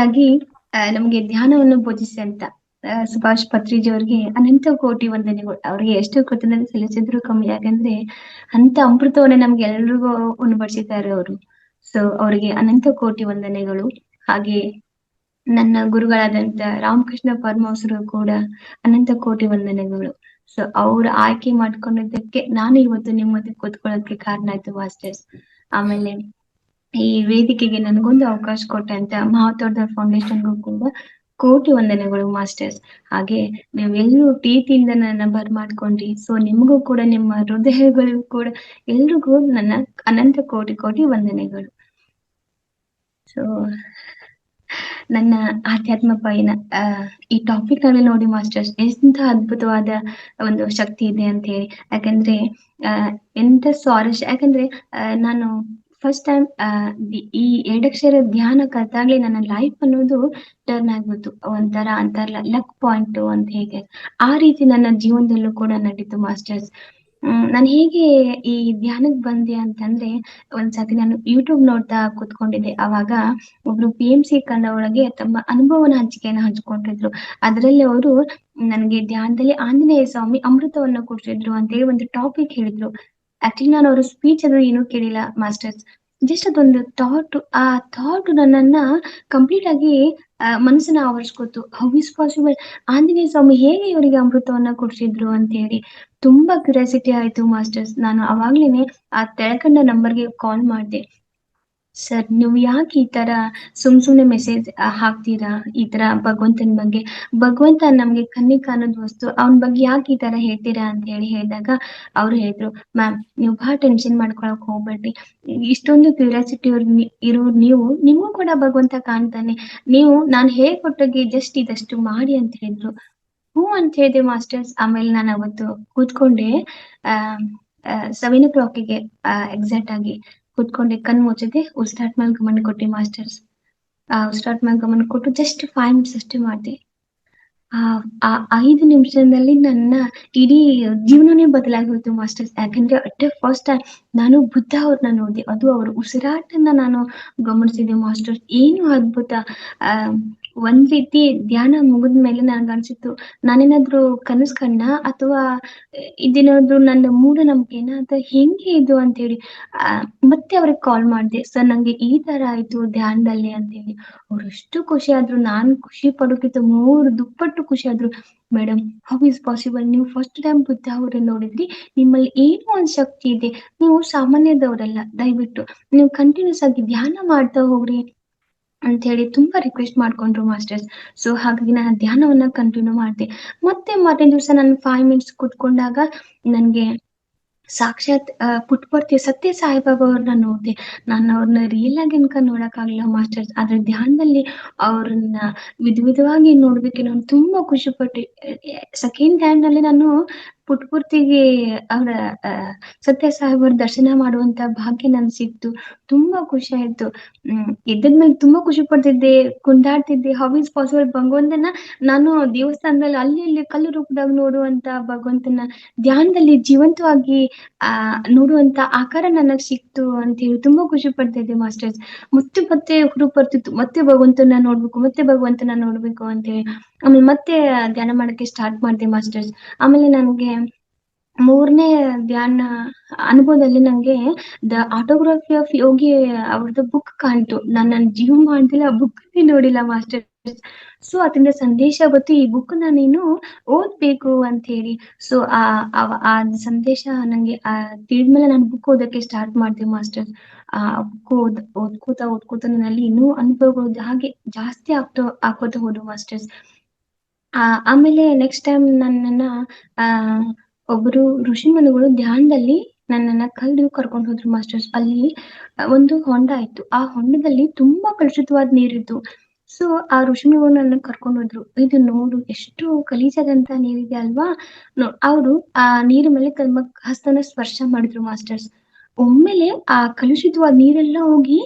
ಮೊದಲನೇದಾಗಿ ನಮಗೆ ಧ್ಯಾನವನ್ನು ಬೋಧಿಸಿದಂತ ಸುಭಾಷ್ ಪತ್ರಿಜಿ ಅವರಿಗೆ ಅನಂತ ಕೋಟಿ ವಂದನೆಗಳು. ಅವ್ರಿಗೆ ಎಷ್ಟು ಕೃತಜ್ಞತೆ ಸಲ್ಲಿಸಿದ್ರು ಕಮ್ಮಿ. ಯಾಕಂದ್ರೆ ಅಂತ ಅಮೃತವನ್ನ ನಮ್ಗೆ ಎಲ್ರಿಗೂ ಉಣಬಡಿಸಿದ್ದಾರೆ ಅವರು. ಸೊ ಅವರಿಗೆ ಅನಂತ ಕೋಟಿ ವಂದನೆಗಳು. ಹಾಗೆ ನನ್ನ ಗುರುಗಳಾದಂತ ರಾಮಕೃಷ್ಣ ಪರಮಹಂಸರು ಕೂಡ ಅನಂತ ಕೋಟಿ ವಂದನೆಗಳು. ಸೊ ಅವ್ರು ಆಯ್ಕೆ ಮಾಡ್ಕೊಂಡಿದ್ದಕ್ಕೆ ನಾನು ಇವತ್ತು ನಿಮ್ಮೊಂದಿಗೆ ಕೂತ್ಕೊಳ್ಳೋದಕ್ಕೆ ಕಾರಣ ಆಯ್ತು ಮಾಸ್ಟರ್ಸ್. ಆಮೇಲೆ ಈ ವೇದಿಕೆಗೆ ನನಗೊಂದು ಅವಕಾಶ ಕೊಟ್ಟಂತ ಮಹಾವತಾರ್ ಫೌಂಡೇಶನ್ಗೂ ಕೂಡ ಕೋಟಿ ವಂದನೆಗಳು ಮಾಸ್ಟರ್ಸ್. ಹಾಗೆ ನೀವೆಲ್ಲರೂ ಪ್ರೀತಿಯಿಂದ ನನ್ನ ಮಾಡ್ಕೊಂಡ್ರಿ. ಸೊ ನಿಮಗೂ ಕೂಡ, ನಿಮ್ಮ ಹೃದಯಗಳಿಗೂ ಕೂಡ ಎಲ್ರಿಗೂ ನನ್ನ ಅನಂತ ಕೋಟಿ ಕೋಟಿ ವಂದನೆಗಳು. ಸೊ ನನ್ನ ಆಧ್ಯಾತ್ಮ ಪಯಣ ಈ ಟಾಪಿಕ್ ನಲ್ಲಿ ನೋಡಿ ಮಾಸ್ಟರ್ಸ್, ಎಂತ ಅದ್ಭುತವಾದ ಒಂದು ಶಕ್ತಿ ಇದೆ ಅಂತ ಹೇಳಿ. ಯಾಕಂದ್ರೆ ಎಂತ ಸ್ವಾರಸ್ಯ. ಯಾಕಂದ್ರೆ ನಾನು ಫಸ್ಟ್ ಟೈಮ್ ಈ ಎರಡಕ್ಷರ ಧ್ಯಾನ ಕಲ್ತಾಗ್ಲೇ ನನ್ನ ಲೈಫ್ ಅನ್ನೋದು ಟರ್ನ್ ಆಗ್ಬಿಟ್ಟು ಒಂಥರ ಅಂತಾರಲ್ಲ ಲಕ್ ಪಾಯಿಂಟ್ ಅಂತ. ಹೇಗೆ ಆ ರೀತಿ ನನ್ನ ಜೀವನದಲ್ಲೂ ಕೂಡ ನಡೀತು ಮಾಸ್ಟರ್ಸ್. ನಾನು ಹೇಗೆ ಈ ಧ್ಯಾನಕ್ಕೆ ಬಂದೆ ಅಂತಂದ್ರೆ, ಒಂದ್ಸತಿ ನಾನು ಯೂಟ್ಯೂಬ್ ನೋಡ್ತಾ ಕೂತ್ಕೊಂಡಿದ್ದೆ. ಅವಾಗ ಒಬ್ರು PMC ಕನ್ನಡ ಒಳಗೆ ತಮ್ಮ ಅನುಭವನ ಹಂಚಿಕೆಯನ್ನ ಹಂಚ್ಕೊಂಡಿದ್ರು. ಅದರಲ್ಲಿ ಅವರು ನನಗೆ ಧ್ಯಾನದಲ್ಲಿ ಆಂಜನೇಯ ಸ್ವಾಮಿ ಅಮೃತವನ್ನ ಕೊಡ್ತಿದ್ರು ಅಂತ ಹೇಳಿ ಒಂದು ಟಾಪಿಕ್ ಹೇಳಿದ್ರು. ಆಕ್ಚುಲಿ ನಾನು ಅವ್ರ ಸ್ಪೀಚ್ ಅದು ಏನೂ ಕೇಳಿಲ್ಲ ಮಾಸ್ಟರ್ಸ್. ಜಸ್ಟ್ ಅದೊಂದು ಆ ಥಾಟ್ ನನ್ನನ್ನ ಕಂಪ್ಲೀಟ್ ಆಗಿ ಮನಸ್ಸನ್ನ ಆವರಿಸ್ಕೊತು. ಹೌ ಇಸ್ ಪಾಸಿಬಲ್, ಆಂಜನೇಯ ಸ್ವಾಮಿ ಹೇಗೆ ಇವರಿಗೆ ಅಮೃತವನ್ನ ಕೊಡ್ಸಿದ್ರು ಅಂತ ಹೇಳಿ ತುಂಬಾ ಕ್ಯೂರಿಯಾಸಿಟಿ ಆಯ್ತು ಮಾಸ್ಟರ್ಸ್. ನಾನು ಅವಾಗ್ಲೇನೆ ಆ ತೆಳಕಂಡ ನಂಬರ್ಗೆ ಕಾಲ್ ಮಾಡಿದೆ. ಸರ್, ನೀವು ಯಾಕೆ ಈ ತರ ಸುಮ್ನೆ ಮೆಸೇಜ್ ಹಾಕ್ತೀರಾ ಈ ತರ ಭಗವಂತನ ಬಗ್ಗೆ? ಭಗವಂತ ನಮ್ಗೆ ಕಣ್ಣಿಗೆ ಕಾಣೋದ್ ವಸ್ತು, ಅವನ ಬಗ್ಗೆ ಯಾಕೆ ಈ ತರ ಹೇಳ್ತೀರಾ ಅಂತ ಹೇಳಿ ಹೇಳಿದಾಗ ಅವ್ರು ಹೇಳಿದ್ರು, ಮ್ಯಾಮ್ ನೀವು ಬಹಳ ಟೆನ್ಷನ್ ಮಾಡ್ಕೊಳಕ್ ಹೋಗ್ಬೇಡ್ರಿ. ಇಷ್ಟೊಂದು ಕ್ಯೂರಿಯಾಸಿಟಿ ಇರೋ ನೀವು, ನಿಮಗೂ ಕೂಡ ಭಗವಂತ ಕಾಣ್ತಾನೆ. ನೀವು ನಾನು ಹೇಳ್ಕೊಟ್ಟಾಗೆ ಜಸ್ಟ್ ಇದಷ್ಟು ಮಾಡಿ ಅಂತ ಹೇಳಿದ್ರು. ಹ್ಞೂ ಅಂತ ಹೇಳಿದೆ ಮಾಸ್ಟರ್ಸ್. ಆಮೇಲೆ ನಾನು ಅವತ್ತು ಕೂತ್ಕೊಂಡೆ. ಆ 7 o'clockಗೆ ಎಕ್ಸಾಕ್ಟ್ ಆಗಿ ಕೂತ್ಕೊಂಡೆ, ಕಣ್ ಮುಚ್ಚಿದೆ, ಉಸಿರಾಟ ಮೇಲೆ ಗಮನ ಕೊಟ್ಟೆ ಮಾಸ್ಟರ್ಸ್. ಉಸಿರಾಟ ಮೇಲೆ ಗಮನ ಕೊಟ್ಟು ಜಸ್ಟ್ 5 minutes ಅಷ್ಟೇ ಮಾಡಿದೆ. ಆ 5 ನಿಮಿಷದಲ್ಲಿ ನನ್ನ ಇಡೀ ಜೀವನನೇ ಬದಲಾಗಿ ಹೋಯ್ತು ಮಾಸ್ಟರ್ಸ್. ಯಾಕಂದ್ರೆ ಅಟ್ ಫಸ್ಟ್ ಟೈಮ್ ನಾನು ಬುದ್ಧ ಅವ್ರನ್ನ ನೋಡಿದೆ, ಅದು ಅವ್ರ ಉಸಿರಾಟನ ನಾನು ಗಮನಿಸಿದೆ ಮಾಸ್ಟರ್ಸ್. ಏನು ಅದ್ಭುತ. ಆ ಒಂದ್ ರೀತಿ ಧ್ಯಾನ ಮುಗಿದ್ಮೇಲೆ ನನ್ಗೆ ಅನ್ಸಿತ್ತು, ನಾನೇನಾದ್ರೂ ಕನಸು ಕಂಡ ಅಥವಾ ಇದೇನಾದ್ರು ನನ್ನ ಮೂಢನಂಬಿಕೆನ ಅಥವಾ ಹೆಂಗೆ ಇದು ಅಂತ ಹೇಳಿ. ಮತ್ತೆ ಅವ್ರಿಗೆ ಕಾಲ್ ಮಾಡಿದೆ, ಸರ್ ನಂಗೆ ಈ ತರ ಆಯ್ತು ಧ್ಯಾನದಲ್ಲಿ ಅಂತ ಹೇಳಿ. ಅವ್ರು ಎಷ್ಟು ಖುಷಿ ಆದ್ರು, ನಾನ್ ಖುಷಿ ಪಡೋಕ್ಕಿಂತ 3 ದುಪ್ಪಟ್ಟು ಖುಷಿ ಆದ್ರು. ಮೇಡಮ್, ಹೌ ಇಸ್ ಪಾಸಿಬಲ್, ನೀವು ಫಸ್ಟ್ ಟೈಮ್ ಬುದ್ಧ ಅವ್ರನ್ನ ನೋಡಿದ್ರಿ, ನಿಮ್ಮಲ್ಲಿ ಏನೋ ಒಂದ್ ಶಕ್ತಿ ಇದೆ, ನೀವು ಸಾಮಾನ್ಯದವರಲ್ಲ, ದಯವಿಟ್ಟು ನೀವು ಕಂಟಿನ್ಯೂಸ್ ಆಗಿ ಧ್ಯಾನ ಮಾಡ್ತಾ ಹೋಗ್ರಿ ಅಂತ ಹೇಳಿ ತುಂಬಾ ರಿಕ್ವೆಸ್ಟ್ ಮಾಡ್ಕೊಂಡ್ರು ಮಾಸ್ಟರ್ಸ್. ಸೊ ಹಾಗಾಗಿ ನಾನು ಧ್ಯಾನವನ್ನ ಕಂಟಿನ್ಯೂ ಮಾಡಿದೆ. ಮತ್ತೆ ಮಾರನೇ ದಿವಸ ನಾನು 5 minutes ಕೂತ್ಕೊಂಡಾಗ ನನ್ಗೆ ಸಾಕ್ಷಾತ್ ಪುಟ್ಪರ್ತಿ ಸತ್ಯ ಸಾಯಿಬಾಬಾ ಅವ್ರನ್ನ ನೋಡ್ದೆ. ನಾನು ಅವ್ರನ್ನ ರಿಯಲ್ ಆಗಿ ನೋಡಕ್ ಆಗ್ಲಿಲ್ಲ ಮಾಸ್ಟರ್ಸ್, ಆದ್ರೆ ಧ್ಯಾನದಲ್ಲಿ ಅವ್ರನ್ನ ವಿಧವಾಗಿ ನೋಡ್ಬೇಕು ನಾನು ತುಂಬಾ ಖುಷಿ ಪಟ್ಟೆ. ಸೆಕೆಂಡ್ ಹ್ಯಾಂಡ್ ನಲ್ಲಿ ನಾನು ಪುಟ್ಪರ್ತಿಗೆ ಅವರ ಸತ್ಯ ಸಾಹೇಬರ ದರ್ಶನ ಮಾಡುವಂತ ಭಾಗ್ಯ ನನ್ ಸಿಕ್ತು. ತುಂಬಾ ಖುಷಿ ಆಯ್ತು. ಎದ್ದದ್ಮೇಲೆ ತುಂಬಾ ಖುಷಿ ಪಡ್ತಿದ್ದೆ, ಕುಂದಾಡ್ತಿದ್ದೆ. ಹೌ ಇಸ್ ಪಾಸಿಬಲ್, ಭಗವಂತನ ನಾನು ದೇವಸ್ಥಾನದಲ್ಲಿ ಅಲ್ಲಿ ಇಲ್ಲಿ ಕಲ್ಲು ರೂಪದಾಗ ನೋಡುವಂತ ಭಗವಂತನ ಧ್ಯಾನದಲ್ಲಿ ಜೀವಂತವಾಗಿ ನೋಡುವಂತ ಆಕಾರ ನನಗ್ ಸಿಕ್ತು ಅಂತ ಹೇಳಿ ತುಂಬಾ ಖುಷಿ ಪಡ್ತಿದ್ದೆ ಮಾಸ್ಟರ್ಸ್. ಮತ್ತೆ ಹುರುಪ್ ಬರ್ತಿತ್ತು, ಮತ್ತೆ ಭಗವಂತನ ನೋಡ್ಬೇಕು ಅಂತ ಹೇಳಿ. ಆಮೇಲೆ ಮತ್ತೆ ಧ್ಯಾನ ಮಾಡಕ್ಕೆ ಸ್ಟಾರ್ಟ್ ಮಾಡಿದೆ ಮಾಸ್ಟರ್ಸ್. ಆಮೇಲೆ ನನ್ಗೆ 3ನೇ ಧ್ಯಾನ ಅನುಭವದಲ್ಲಿ ನಂಗೆ ದ ಆಟೋಗ್ರಫಿ ಆಫ್ ಯೋಗಿ ಅವ್ರದ್ದು ಬುಕ್ ಕಾಣ್ತು. ನನ್ನ ಜೀವ ಮಾಡ್ತಿಲ್ಲ, ಆ ಬುಕ್ ನೋಡಿಲ್ಲ ಮಾಸ್ಟರ್. ಸೊ ಅದರಿಂದ ಸಂದೇಶ ಗೊತ್ತು, ಈ ಬುಕ್ ನೀನು ಓದ್ಬೇಕು ಅಂತ ಹೇಳಿ. ಸೊ ಆ ಸಂದೇಶ ನಂಗೆ ತಿಳಿದ್ಮೇಲೆ ನಾನು ಬುಕ್ ಓದಕ್ಕೆ ಸ್ಟಾರ್ಟ್ ಮಾಡ್ದೆ ಮಾಸ್ಟರ್. ಬುಕ್ ಓದ್ಕೋತಾ ನನ್ನಲ್ಲಿ ಇನ್ನೂ ಅನುಭವಗಳು ಹಾಗೆ ಜಾಸ್ತಿ ಹಾಕೋತ ಹೋದ್ರು ಮಾಸ್ಟರ್ಸ್. ಆಮೇಲೆ ನೆಕ್ಸ್ಟ್ ಟೈಮ್ ನನ್ನನ್ನ ಒಬ್ರು ಋಷಿಮುನಿಗಳು ಧ್ಯಾನದಲ್ಲಿ ನನ್ನನ್ನ ಕರ್ಕೊಂಡು ಹೋದ್ರು ಮಾಸ್ಟರ್ಸ್. ಅಲ್ಲಿ ಒಂದು ಹೊಂಡ ಇತ್ತು. ಆ ಹೊಂಡದಲ್ಲಿ ತುಂಬಾ ಕಲುಷಿತವಾದ ನೀರಿತ್ತು. ಸೊ ಆ ಋಷಿಮುನಿಗಳು ನನ್ನ ಕರ್ಕೊಂಡು ಹೋದ್ರು. ಇದು ನೋಡು, ಎಷ್ಟು ಗಲೀಜಾದಂತ ನೀರಿದೆ ಅಲ್ವಾ. ಅವರು ಆ ನೀರ ಮೇಲೆ ತಮ್ಮ ಹಸ್ತನ ಸ್ಪರ್ಶ ಮಾಡಿದ್ರು ಮಾಸ್ಟರ್ಸ್. ಒಮ್ಮೆಲೆ ಆ ಕಲುಷಿತವಾದ ನೀರೆಲ್ಲ ಹೋಗಿ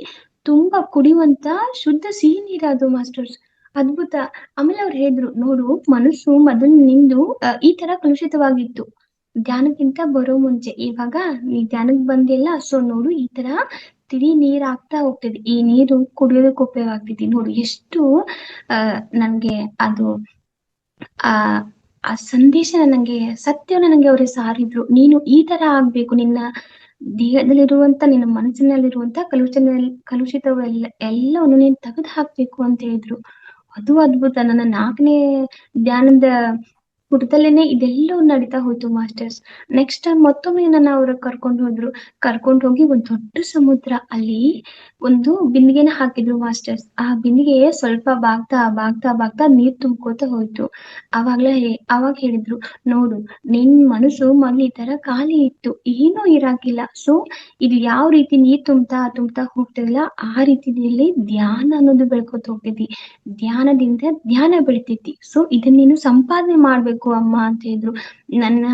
ತುಂಬಾ ಕುಡಿಯುವಂತ ಶುದ್ಧ ಸಿಹಿ ನೀರದು ಮಾಸ್ಟರ್ಸ್. ಅದ್ಭುತ. ಆಮೇಲೆ ಅವ್ರು ಹೇಳಿದ್ರು, ನೋಡು, ಮನಸ್ಸು ಮೊದಲು ನಿಂದು ಈ ತರ ಕಲುಷಿತವಾಗಿತ್ತು ಧ್ಯಾನಕ್ಕಿಂತ ಬರೋ ಮುಂಚೆ. ಇವಾಗ ನೀ ಧ್ಯಾನಕ್ ಬಂದಿಲ್ಲ, ಸೊ ನೋಡು ಈ ತರ ತಿಳಿ ನೀರ್ ಆಗ್ತಾ ಹೋಗ್ತಿದೆ. ಈ ನೀರು ಕುಡಿಯೋದಕ್ಕೆ ಉಪಯೋಗ ಆಗ್ತಿದೆ ನೋಡಿ. ಎಷ್ಟು ನನ್ಗೆ ಅದು ಆ ಆ ಸಂದೇಶ ನಂಗೆ ಸತ್ಯವನ್ನ ನಂಗೆ ಅವ್ರು ಸಾರಿದ್ರು. ನೀನು ಈ ತರ ಆಗ್ಬೇಕು, ನಿನ್ನ ದೇಹದಲ್ಲಿರುವಂತ ನಿನ್ನ ಮನಸ್ಸಿನಲ್ಲಿರುವಂತ ಕಲುಷಿತವೆಲ್ಲ ಎಲ್ಲವನ್ನು ನೀನ್ ತೆಗೆದು ಹಾಕ್ಬೇಕು ಅಂತ ಹೇಳಿದ್ರು. ಅದು ಅದ್ಭುತ. ನನ್ನ 4ನೇ ಧ್ಯಾನದ ಪುಟದಲ್ಲೇನೆ ಇದೆಲ್ಲವೂ ನಡೀತಾ ಹೋಯ್ತು ಮಾಸ್ಟರ್ಸ್. ನೆಕ್ಸ್ಟ್ ಟೈಮ್ ಮತ್ತೊಮ್ಮೆ ನನ್ನ ಅವ್ರು ಕರ್ಕೊಂಡು ಹೋಗಿ ಒಂದ್ ದೊಡ್ಡ ಸಮುದ್ರ, ಅಲ್ಲಿ ಒಂದು ಬಿಂದಿಗೆನ ಹಾಕಿದ್ರು ಮಾಸ್ಟರ್ಸ್. ಆ ಬಿಂದಿಗೆ ಸ್ವಲ್ಪ ಬಾಗ್ತಾ ನೀರ್ ತುಂಬ್ಕೋತ ಹೋಯ್ತು. ಅವಾಗ ಹೇಳಿದ್ರು, ನೋಡು, ನಿನ್ ಮನಸ್ಸು ಮೊದ್ಲು ಈ ತರ ಖಾಲಿ ಇತ್ತು, ಏನೂ ಇರಾಕಿಲ್ಲ. ಸೊ ಇದು ಯಾವ ರೀತಿ ನೀರ್ ತುಂಬ್ತಾ ಹೋಗ್ತಿಲ್ಲ, ಆ ರೀತಿಯಲ್ಲಿ ಧ್ಯಾನ ಅನ್ನೋದು ಬೆಳ್ಕೊತ ಹೋಗ್ತೈತಿ. ಧ್ಯಾನದಿಂದ ಧ್ಯಾನ ಬೆಳಿತೈತಿ. ಸೊ ಇದನ್ನ ನೀನು ಸಂಪಾದನೆ ಮಾಡ್ಬೇಕು ಅಮ್ಮ ಅಂತ ಹೇಳಿದ್ರು. ನನ್ನ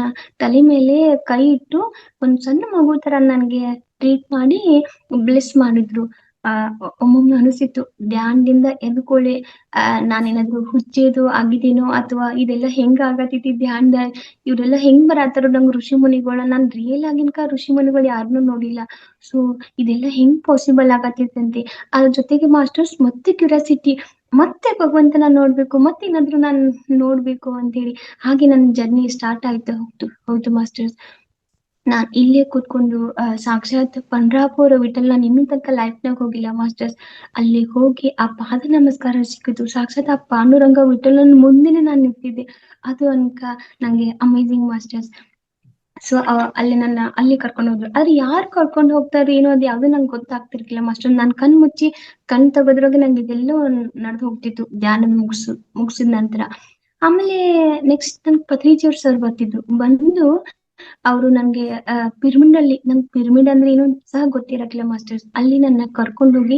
ತಲೆ ಮೇಲೆ ಕೈ ಇಟ್ಟು ಒಂದ್ ಸಣ್ಣ ಮಗು ತರ ನನ್ಗೆ ಟ್ರೀಟ್ ಮಾಡಿ ಬ್ಲೆಸ್ ಮಾಡಿದ್ರು. ಒಮ್ಮೊಮ್ಮೆ ಅನಿಸಿತ್ತು, ಧ್ಯಾನದಿಂದ ಎದ್ಕೊಳ್ಳಿ ನಾನೇನಾದ್ರು ಹುಚ್ಚೇದು ಆಗಿದ್ದೇನೋ, ಅಥವಾ ಇದೆಲ್ಲ ಹೆಂಗ ಆಗತೈತಿ ಧ್ಯಾನದ, ಇವ್ರೆಲ್ಲ ಹೆಂಗ್ ಬರತ್ತಾರ ನಂಗ್ ಋಷಿ ಮುನಿಗಳ. ನಾನ್ ರಿಯಲ್ ಆಗಿನ್ಕ ಋಷಿ ಮುನಿಗಳು ಯಾರನ್ನೂ ನೋಡಿಲ್ಲ. ಸೊ ಇದೆಲ್ಲ ಹೆಂಗ್ ಪಾಸಿಬಲ್ ಆಗತೈತಂತೆ. ಅದ್ರ ಜೊತೆಗೆ ಮಾಸ್ಟರ್ಸ್ ಮತ್ತೆ ಕ್ಯೂರಿಯಾಸಿಟಿ, ಮತ್ತೆ ಭಗವಂತನ ನೋಡ್ಬೇಕು, ಮತ್ತೆ ಏನಾದ್ರು ನಾನ್ ನೋಡ್ಬೇಕು ಅಂತ ಹೇಳಿ. ಹಾಗೆ ನನ್ನ ಜರ್ನಿ ಸ್ಟಾರ್ಟ್ ಆಯ್ತಾ ಹೌದು ಮಾಸ್ಟರ್ಸ್. ನಾನ್ ಇಲ್ಲೇ ಕೂತ್ಕೊಂಡು ಸಾಕ್ಷಾತ್ ಪಂಡ್ರಾಪುರ ವಿಠಲ್, ನಾನು ಇನ್ನೂ ತನಕ ಲೈಫ್ನಾಗ ಹೋಗಿಲ್ಲ ಮಾಸ್ಟರ್ಸ್. ಅಲ್ಲಿ ಹೋಗಿ ಆ ಪಾದ ನಮಸ್ಕಾರ ಸಿಕ್ಕಿತು. ಸಾಕ್ಷಾತ್ ಆ ಪಾಂಡುರಂಗ ವಿಠಲನ್ ಮುಂದೆನೆ ನಾನ್ ನಿಂತಿದ್ದೆ. ಅದು ಅನ್ಕ ನಂಗೆ ಅಮೇಜಿಂಗ್ ಮಾಸ್ಟರ್ಸ್. ಸೊ ಅಲ್ಲಿ ಕರ್ಕೊಂಡು ಹೋದ್ರು. ಆದ್ರೆ ಯಾರು ಕರ್ಕೊಂಡು ಹೋಗ್ತಾರೆ ಏನೋ ಅದು ಯಾವ್ದು ನಂಗೆ ಗೊತ್ತಾಗ್ತಿರ್ಲಿಲ್ಲ ಮಾಸ್ಟರ್. ನಾನ್ ಕಣ್ ತೆಗೆದ್ರಾಗ ನಂಗೆ ಇದೆಲ್ಲ ನಡೆದು ಹೋಗ್ತಿತ್ತು ಧ್ಯಾನ ಮುಗಿಸಿದ ನಂತರ. ಆಮೇಲೆ ನೆಕ್ಸ್ಟ್ ನನ್ಗೆ ಪತ್ರಿಜಿಯವ್ರ ಸರ್ ಬಂದು ಅವರು ನನ್ಗೆ ನಂಗೆ ಪಿರಮಿಡ್ ಅಂದ್ರೆ ಏನು ಸಹ ಗೊತ್ತಿರಕ್ಕಿಲ್ಲ ಮಾಸ್ಟರ್ಸ್. ಅಲ್ಲಿ ನನ್ನ ಕರ್ಕೊಂಡು ಹೋಗಿ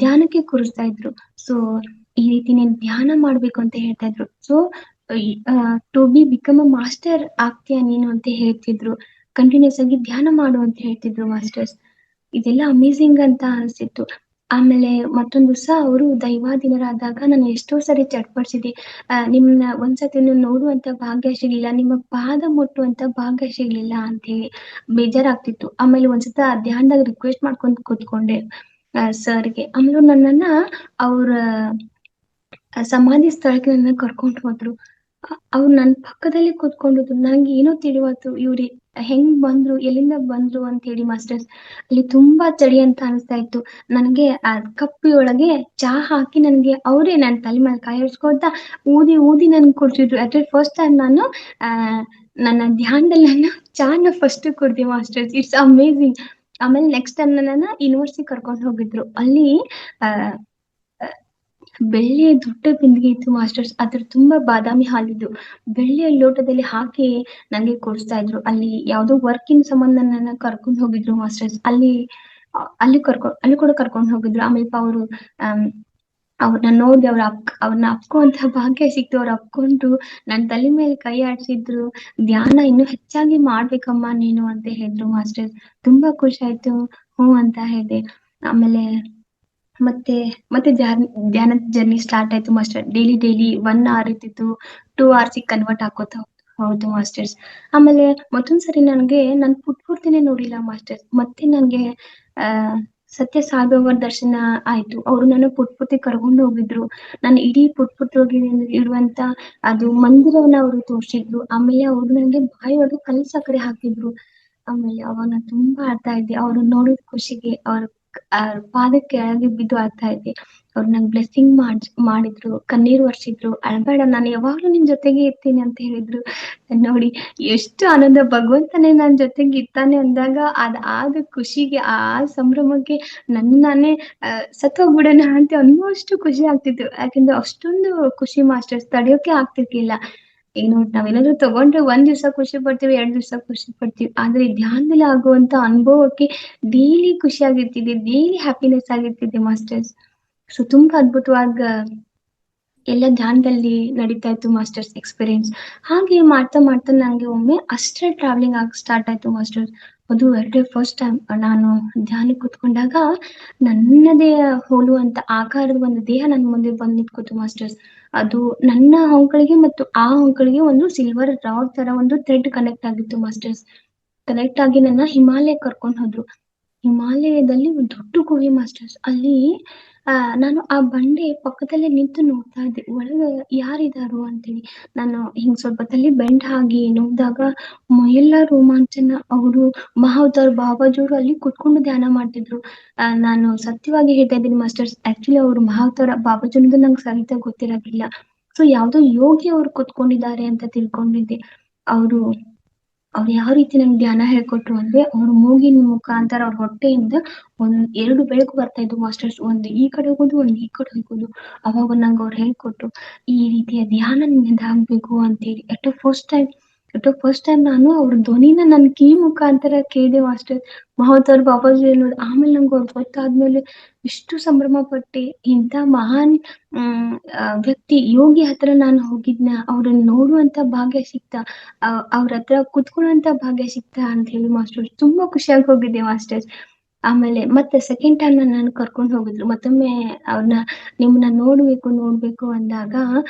ಧ್ಯಾನಕ್ಕೆ ಕೂರಿಸ್ತಾ ಇದ್ರು. ಸೊ ಈ ರೀತಿ ನೀನ್ ಧ್ಯಾನ ಮಾಡ್ಬೇಕು ಅಂತ ಹೇಳ್ತಾ ಇದ್ರು. So to be become a master ಆಗ್ತೀಯ ನೀನು ಅಂತ ಹೇಳ್ತಿದ್ರು. ಕಂಟಿನ್ಯೂಸ್ ಆಗಿ ಧ್ಯಾನ ಮಾಡು ಅಂತ ಹೇಳ್ತಿದ್ರು ಮಾಸ್ಟರ್ಸ್. ಇದೆಲ್ಲ ಅಮೇಸಿಂಗ್ ಅಂತ ಅನ್ಸಿತ್ತು. ಆಮೇಲೆ ಮತ್ತೊಂದು ದಿವಸ ಅವರು ದೈವಾಧೀನರಾದಾಗ ನಾನು ಎಷ್ಟೋ ಸರಿ ಚಟ್ಪಡಿಸಿದೆ. ನಿಮ್ನ ಒಂದ್ಸತಿ ನೋಡುವಂತ ಭಾಗ್ಯ ಸಿಗ್ಲಿಲ್ಲ, ನಿಮ್ಮ ಪಾದ ಮುಟ್ಟುವಂತ ಭಾಗ್ಯ ಸಿಗ್ಲಿಲ್ಲ ಅಂತ ಹೇಳಿ ಬೇಜಾರಾಗ್ತಿತ್ತು. ಆಮೇಲೆ ಒಂದ್ಸತ ಧ್ಯಾನದಾಗ ರಿಕ್ವೆಸ್ಟ್ ಮಾಡ್ಕೊಂಡ್ ಕೂತ್ಕೊಂಡೆ ಸರ್ಗೆ. ಆಮೇಲೆ ನನ್ನನ್ನ ಅವ್ರ ಸಮಾಧಿ ಸ್ಥಳಕ್ಕೆ ನನ್ನ ಕರ್ಕೊಂಡು ಹೋದ್ರು. ಅವ್ರು ನನ್ ಪಕ್ಕದಲ್ಲಿ ಕೂತ್ಕೊಂಡಿದ್ರು. ನಂಗೆ ಏನೋ ತಿಳಿವತ್ತು, ಇವ್ರಿ ಹೆಂಗ್ ಬಂದ್ರು, ಎಲ್ಲಿಂದ ಬಂದ್ರು ಅಂತ ಹೇಳಿ ಮಾಸ್ಟರ್ಸ್. ಅಲ್ಲಿ ತುಂಬಾ ಚಳಿ ಅಂತ ಅನಿಸ್ತಾ ಇತ್ತು ನನಗೆ. ಆ ಕಪ್ಪಿ ಒಳಗೆ ಚಹಾ ಹಾಕಿ ನನ್ಗೆ ಅವರೇ ನನ್ ತಲೆ ಮೇಲೆ ಕೈ ಇಡ್ಸ್ಕೊತ ಊದಿ ನನ್ಗೆ ಕೊಡ್ತಿದ್ರು. ಅಟ್ ಫಸ್ಟ್ ಟೈಮ್ ನಾನು ಆ ನನ್ನ ಧ್ಯಾನದಲ್ಲಿ ನಾನು ಚಹಾನ ಫಸ್ಟ್ ಕುಡ್ದೆ ಮಾಸ್ಟರ್ಸ್. It's amazing. ಆಮೇಲೆ ನೆಕ್ಸ್ಟ್ ಟೈಮ್ ನನ್ನ ಯೂನಿವರ್ಸಿಟಿ ಕರ್ಕೊಂಡು ಹೋಗಿದ್ರು. ಅಲ್ಲಿ ಆ ಬೆಳ್ಳಿಯ ದೊಡ್ಡ ಬಿಂದಿಗೆ ಇತ್ತು ಮಾಸ್ಟರ್ಸ್. ಅದ್ರ ತುಂಬಾ ಬಾದಾಮಿ ಹಾಲಿದ್ದು ಬೆಳ್ಳಿಯ ಲೋಟದಲ್ಲಿ ಹಾಕಿ ನಂಗೆ ಕೊಡಿಸ್ತಾ ಇದ್ರು. ಅಲ್ಲಿ ಯಾವ್ದೋ ವರ್ಕಿನ್ ಸಂಬಂಧ ನನ್ನ ಕರ್ಕೊಂಡು ಹೋಗಿದ್ರು ಮಾಸ್ಟರ್ಸ್. ಅಲ್ಲಿ ಕೂಡ ಕರ್ಕೊಂಡು ಹೋಗಿದ್ರು. ಆಮೇಲೆ ಅವರು ಅವ್ರನ್ನ ನೋಡಿ ಅವ್ರನ್ನ ಅಪ್ಕೊಂತ ಭಾಗ್ಯ ಸಿಕ್ತು. ಅವ್ರು ಅಪ್ಕೊಂಡು ನನ್ ತಲೆ ಮೇಲೆ ಕೈ ಆಡ್ಸಿದ್ರು. ಧ್ಯಾನ ಇನ್ನೂ ಹೆಚ್ಚಾಗಿ ಮಾಡ್ಬೇಕಮ್ಮ ನೀನು ಅಂತ ಹೇಳಿದ್ರು ಮಾಸ್ಟರ್ಸ್. ತುಂಬಾ ಖುಷಿ ಆಯ್ತು. ಹ್ಞೂ ಅಂತ ಹೇಳಿದೆ. ಆಮೇಲೆ ಮತ್ತೆ ಧ್ಯಾನದ ಜರ್ನಿ ಸ್ಟಾರ್ಟ್ ಆಯ್ತು ಮಾಸ್ಟರ್. ಡೈಲಿ 1 hour ಇರ್ತಿತ್ತು, 2 hours ಕನ್ವರ್ಟ್ ಹಾಕೋತ ಹೌದು ಮಾಸ್ಟರ್ಸ್. ಆಮೇಲೆ ಮತ್ತೊಂದ್ಸರಿ ನನ್ ಪೂರ್ತಿನೇ ನೋಡಿಲ್ಲ ಮಾಸ್ಟರ್ಸ್. ಮತ್ತೆ ನನ್ಗೆ ಆ ಸತ್ಯ ಸಾಯಿಬಾಬಾ ದರ್ಶನ ಆಯ್ತು. ಅವ್ರು ನನ್ನ ಪೂರ್ತಿ ಕರ್ಕೊಂಡು ಹೋಗಿದ್ರು. ನಾನು ಇಡೀ ಪುಟ್ಪುಟ್ರೋಗಿ ಇರುವಂತ ಅದು ಮಂದಿರವನ್ನ ಅವರು ತೋರ್ಸಿದ್ರು. ಆಮೇಲೆ ಅವ್ರು ನಂಗೆ ಬಾಯಿ ಒಳಗೆ ಕಲ್ಲು ಸಕ್ಕರೆ ಹಾಕಿದ್ರು. ಆಮೇಲೆ ಅವಾಗ ನಾನು ತುಂಬಾ ಆಡ್ತಾ ಇದ್ದೆ. ಅವ್ರು ನೋಡಿದ ಖುಷಿಗೆ ಅವ್ರ ಪಾದಕ್ಕೆ ಕೆಳಗೆ ಬಿದ್ದು ಆಡ್ತಾ ಇದ್ದೆ. ಅವ್ರು ನಂಗೆ ಬ್ಲೆಸ್ಸಿಂಗ್ ಮಾಡಿದ್ರು, ಕಣ್ಣೀರು ಒರ್ಸಿದ್ರು. ಅಳ್ಬೇಡ, ನಾನು ಯಾವಾಗ್ಲೂ ನಿನ್ ಜೊತೆಗೆ ಇರ್ತೀನಿ ಅಂತ ಹೇಳಿದ್ರು. ನೋಡಿ ಎಷ್ಟು ಆನಂದ, ಭಗವಂತನೇ ನನ್ ಜೊತೆಗೆ ಇರ್ತಾನೆ ಅಂದಾಗ ಆದ ಖುಷಿಗೆ, ಆ ಸಂಭ್ರಮಕ್ಕೆ ನಾನೇ ಸತ್ತೋಗ್ಬಿಡೋಣ ಅಂತ ಅನ್ನೋಷ್ಟು ಖುಷಿ ಆಗ್ತಿತ್ತು. ಯಾಕಂದ್ರೆ ಅಷ್ಟೊಂದು ಖುಷಿ ಮಾಸ್ಟರ್ಸ್ ತಡೆಯೋಕೆ ಆಗ್ತಿರ್ಲಿಲ್ಲ. ಈಗ ನೋಡಿ, ನಾವೇನಾದ್ರು ತಗೊಂಡ್ರೆ 1 ದಿವಸ ಖುಷಿ ಪಡ್ತೀವಿ, 2 ದಿವಸ ಖುಷಿ ಪಡ್ತೀವಿ. ಆದ್ರೆ ಧ್ಯಾನದಲ್ಲಿ ಆಗುವಂತ ಅನುಭವಕ್ಕೆ ಡೈಲಿ ಖುಷಿ ಆಗಿರ್ತಿದೆ, ಡೈಲಿ ಹ್ಯಾಪಿನೆಸ್ ಆಗಿರ್ತಿದೆ ಮಾಸ್ಟರ್ಸ್. ಸೊ ತುಂಬಾ ಅದ್ಭುತವಾಗ ಎಲ್ಲ ಧ್ಯಾನದಲ್ಲಿ ನಡೀತಾ ಇತ್ತು ಮಾಸ್ಟರ್ಸ್ ಎಕ್ಸ್ಪೀರಿಯನ್ಸ್. ಹಾಗೆ ಮಾಡ್ತಾ ಮಾಡ್ತಾ ನಂಗೆ ಒಮ್ಮೆ ಅಷ್ಟೇ ಟ್ರಾವೆಲಿಂಗ್ ಆಗಿ ಸ್ಟಾರ್ಟ್ ಆಯ್ತು ಮಾಸ್ಟರ್ಸ್. ಅದು ಫಸ್ಟ್ ಟೈಮ್ ನಾನು ಧ್ಯಾನ ಕೂತ್ಕೊಂಡಾಗ ನನ್ನದೇ ಹೋಲುವಂತ ಆಕಾರದ ಒಂದು ದೇಹ ನನ್ನ ಮುಂದೆ ಬಂದ್ ನಿಂತ್ಕೋತು ಮಾಸ್ಟರ್ಸ್. ಅದು ನನ್ನ ಅಂಕಳಿಗೆ ಮತ್ತು ಆ ಅಂಕಳಿಗೆ ಒಂದು ಸಿಲ್ವರ್ ರಾಡ್ ತರ ಒಂದು ಥ್ರೆಡ್ ಕನೆಕ್ಟ್ ಆಗಿತ್ತು ಮಾಸ್ಟರ್ಸ್. ಕನೆಕ್ಟ್ ಆಗಿ ನನ್ನ ಹಿಮಾಲಯ ಕರ್ಕೊಂಡು ಹೋದ್ರು. ಹಿಮಾಲಯದಲ್ಲಿ ಒಂದು ದೊಡ್ಡ ಗುಹೆ ಮಾಸ್ಟರ್ಸ್. ಅಲ್ಲಿ ನಾನು ಆ ಬಂಡೆ ಪಕ್ಕದಲ್ಲೇ ನಿಂತು ನೋಡ್ತಾ ಇದ್ದೆ. ಒಳಗೆ ಯಾರಿದಾರೋ ಅಂತೇಳಿ. ನಾನು ಹಿಂಗ್ ಸ್ವಲ್ಪ ತಲೆ ಬೆಂಡ್ ಆಗಿ ನೋಡ್ದಾಗ ಮೈಯೆಲ್ಲ ರೋಮಾಂಚನ. ಅವರು ಮಹಾವತಾರ್ ಬಾಬಾಜಿಯವರು ಅಲ್ಲಿ ಕುತ್ಕೊಂಡು ಧ್ಯಾನ ಮಾಡ್ತಿದ್ರು. ನಾನು ಸತ್ಯವಾಗಿ ಹೇಳ್ತಾ ಇದ್ದೀನಿ ಮಾಸ್ಟರ್ಸ್. ಆಕ್ಚುಲಿ ಅವರು ಮಹಾವತಾರ ಬಾಬಾಜಿ ಅನ್ನೋದು ನಂಗೆ ಸರಿಯಾಗಿ ಗೊತ್ತಿರಲಿಲ್ಲ. ಸೊ ಯಾವ್ದೋ ಯೋಗಿ ಅವ್ರು ಕುತ್ಕೊಂಡಿದ್ದಾರೆ ಅಂತ ತಿಳ್ಕೊಂಡಿದ್ದೆ. ಅವರು ಅವ್ರು ಯಾವ ರೀತಿ ನಂಗೆ ಧ್ಯಾನ ಹೇಳ್ಕೊಟ್ರು ಅಂದ್ರೆ, ಅವ್ರ ಮೂಗಿನ ಮುಖಾಂತರ ಅವ್ರ ಹೊಟ್ಟೆಯಿಂದ ಎರಡು ಬೆಳಕು ಬರ್ತಾ ಇದ್ವು ಮಾಸ್ಟರ್ಸ್. ಒಂದು ಈ ಕಡೆ ಹೋಗೋದು, ಒಂದು ಈ ಕಡೆ ಹೋಗೋದು. ಅವಾಗ ನಂಗೆ ಅವ್ರು ಹೇಳ್ಕೊಟ್ರು, ಈ ರೀತಿಯ ಧ್ಯಾನ ನಿನ್ನಿಂದ ಆಗ್ಬೇಕು ಅಂತೇಳಿ. ಎಟ್ ಫಸ್ಟ್ ಟೈಮ್ ನಾನು ಅವ್ರ ಧ್ವನಿನ ನನ್ ಕಿವಿ ಮುಖಾಂತರ ಕೇಳಿದೆ ಮಾಸ್ಟರ್. ಮಹೋದರ್ ಬಾಬಾಜಿ ಅನ್ನೋದು. ಆಮೇಲೆ ನಂಗೆ ಅವ್ರು ಗೊತ್ತಾದ್ಮೇಲೆ ಎಷ್ಟು ಸಂಭ್ರಮ ಪಟ್ಟೆ. ಇಂಥ ಮಹಾನ್ ವ್ಯಕ್ತಿ ಯೋಗಿ ಹತ್ರ ನಾನು ಹೋಗಿದ್ನ, ಅವ್ರನ್ನ ನೋಡುವಂತ ಭಾಗ್ಯ ಸಿಕ್ತ, ಅವ್ರ ಹತ್ರ ಕುತ್ಕೊಳ್ಳುವಂತ ಭಾಗ್ಯ ಸಿಕ್ತ ಅಂತ ಹೇಳಿ ಮಾಸ್ಟರ್ ತುಂಬಾ ಖುಷಿಯಾಗಿ ಹೋಗಿದ್ದೆ ಮಾಸ್ಟರ್ಸ್. ಆಮೇಲೆ ಮತ್ತೆ ಸೆಕೆಂಡ್ ಟೈಮ್ ನಾನು ಕರ್ಕೊಂಡು ಹೋಗಿದ್ರು. ಮತ್ತೊಮ್ಮೆ ಅವ್ರನ್ನ ನಿಮ್ಮನ್ನ ನೋಡ್ಬೇಕು ಅಂದಾಗ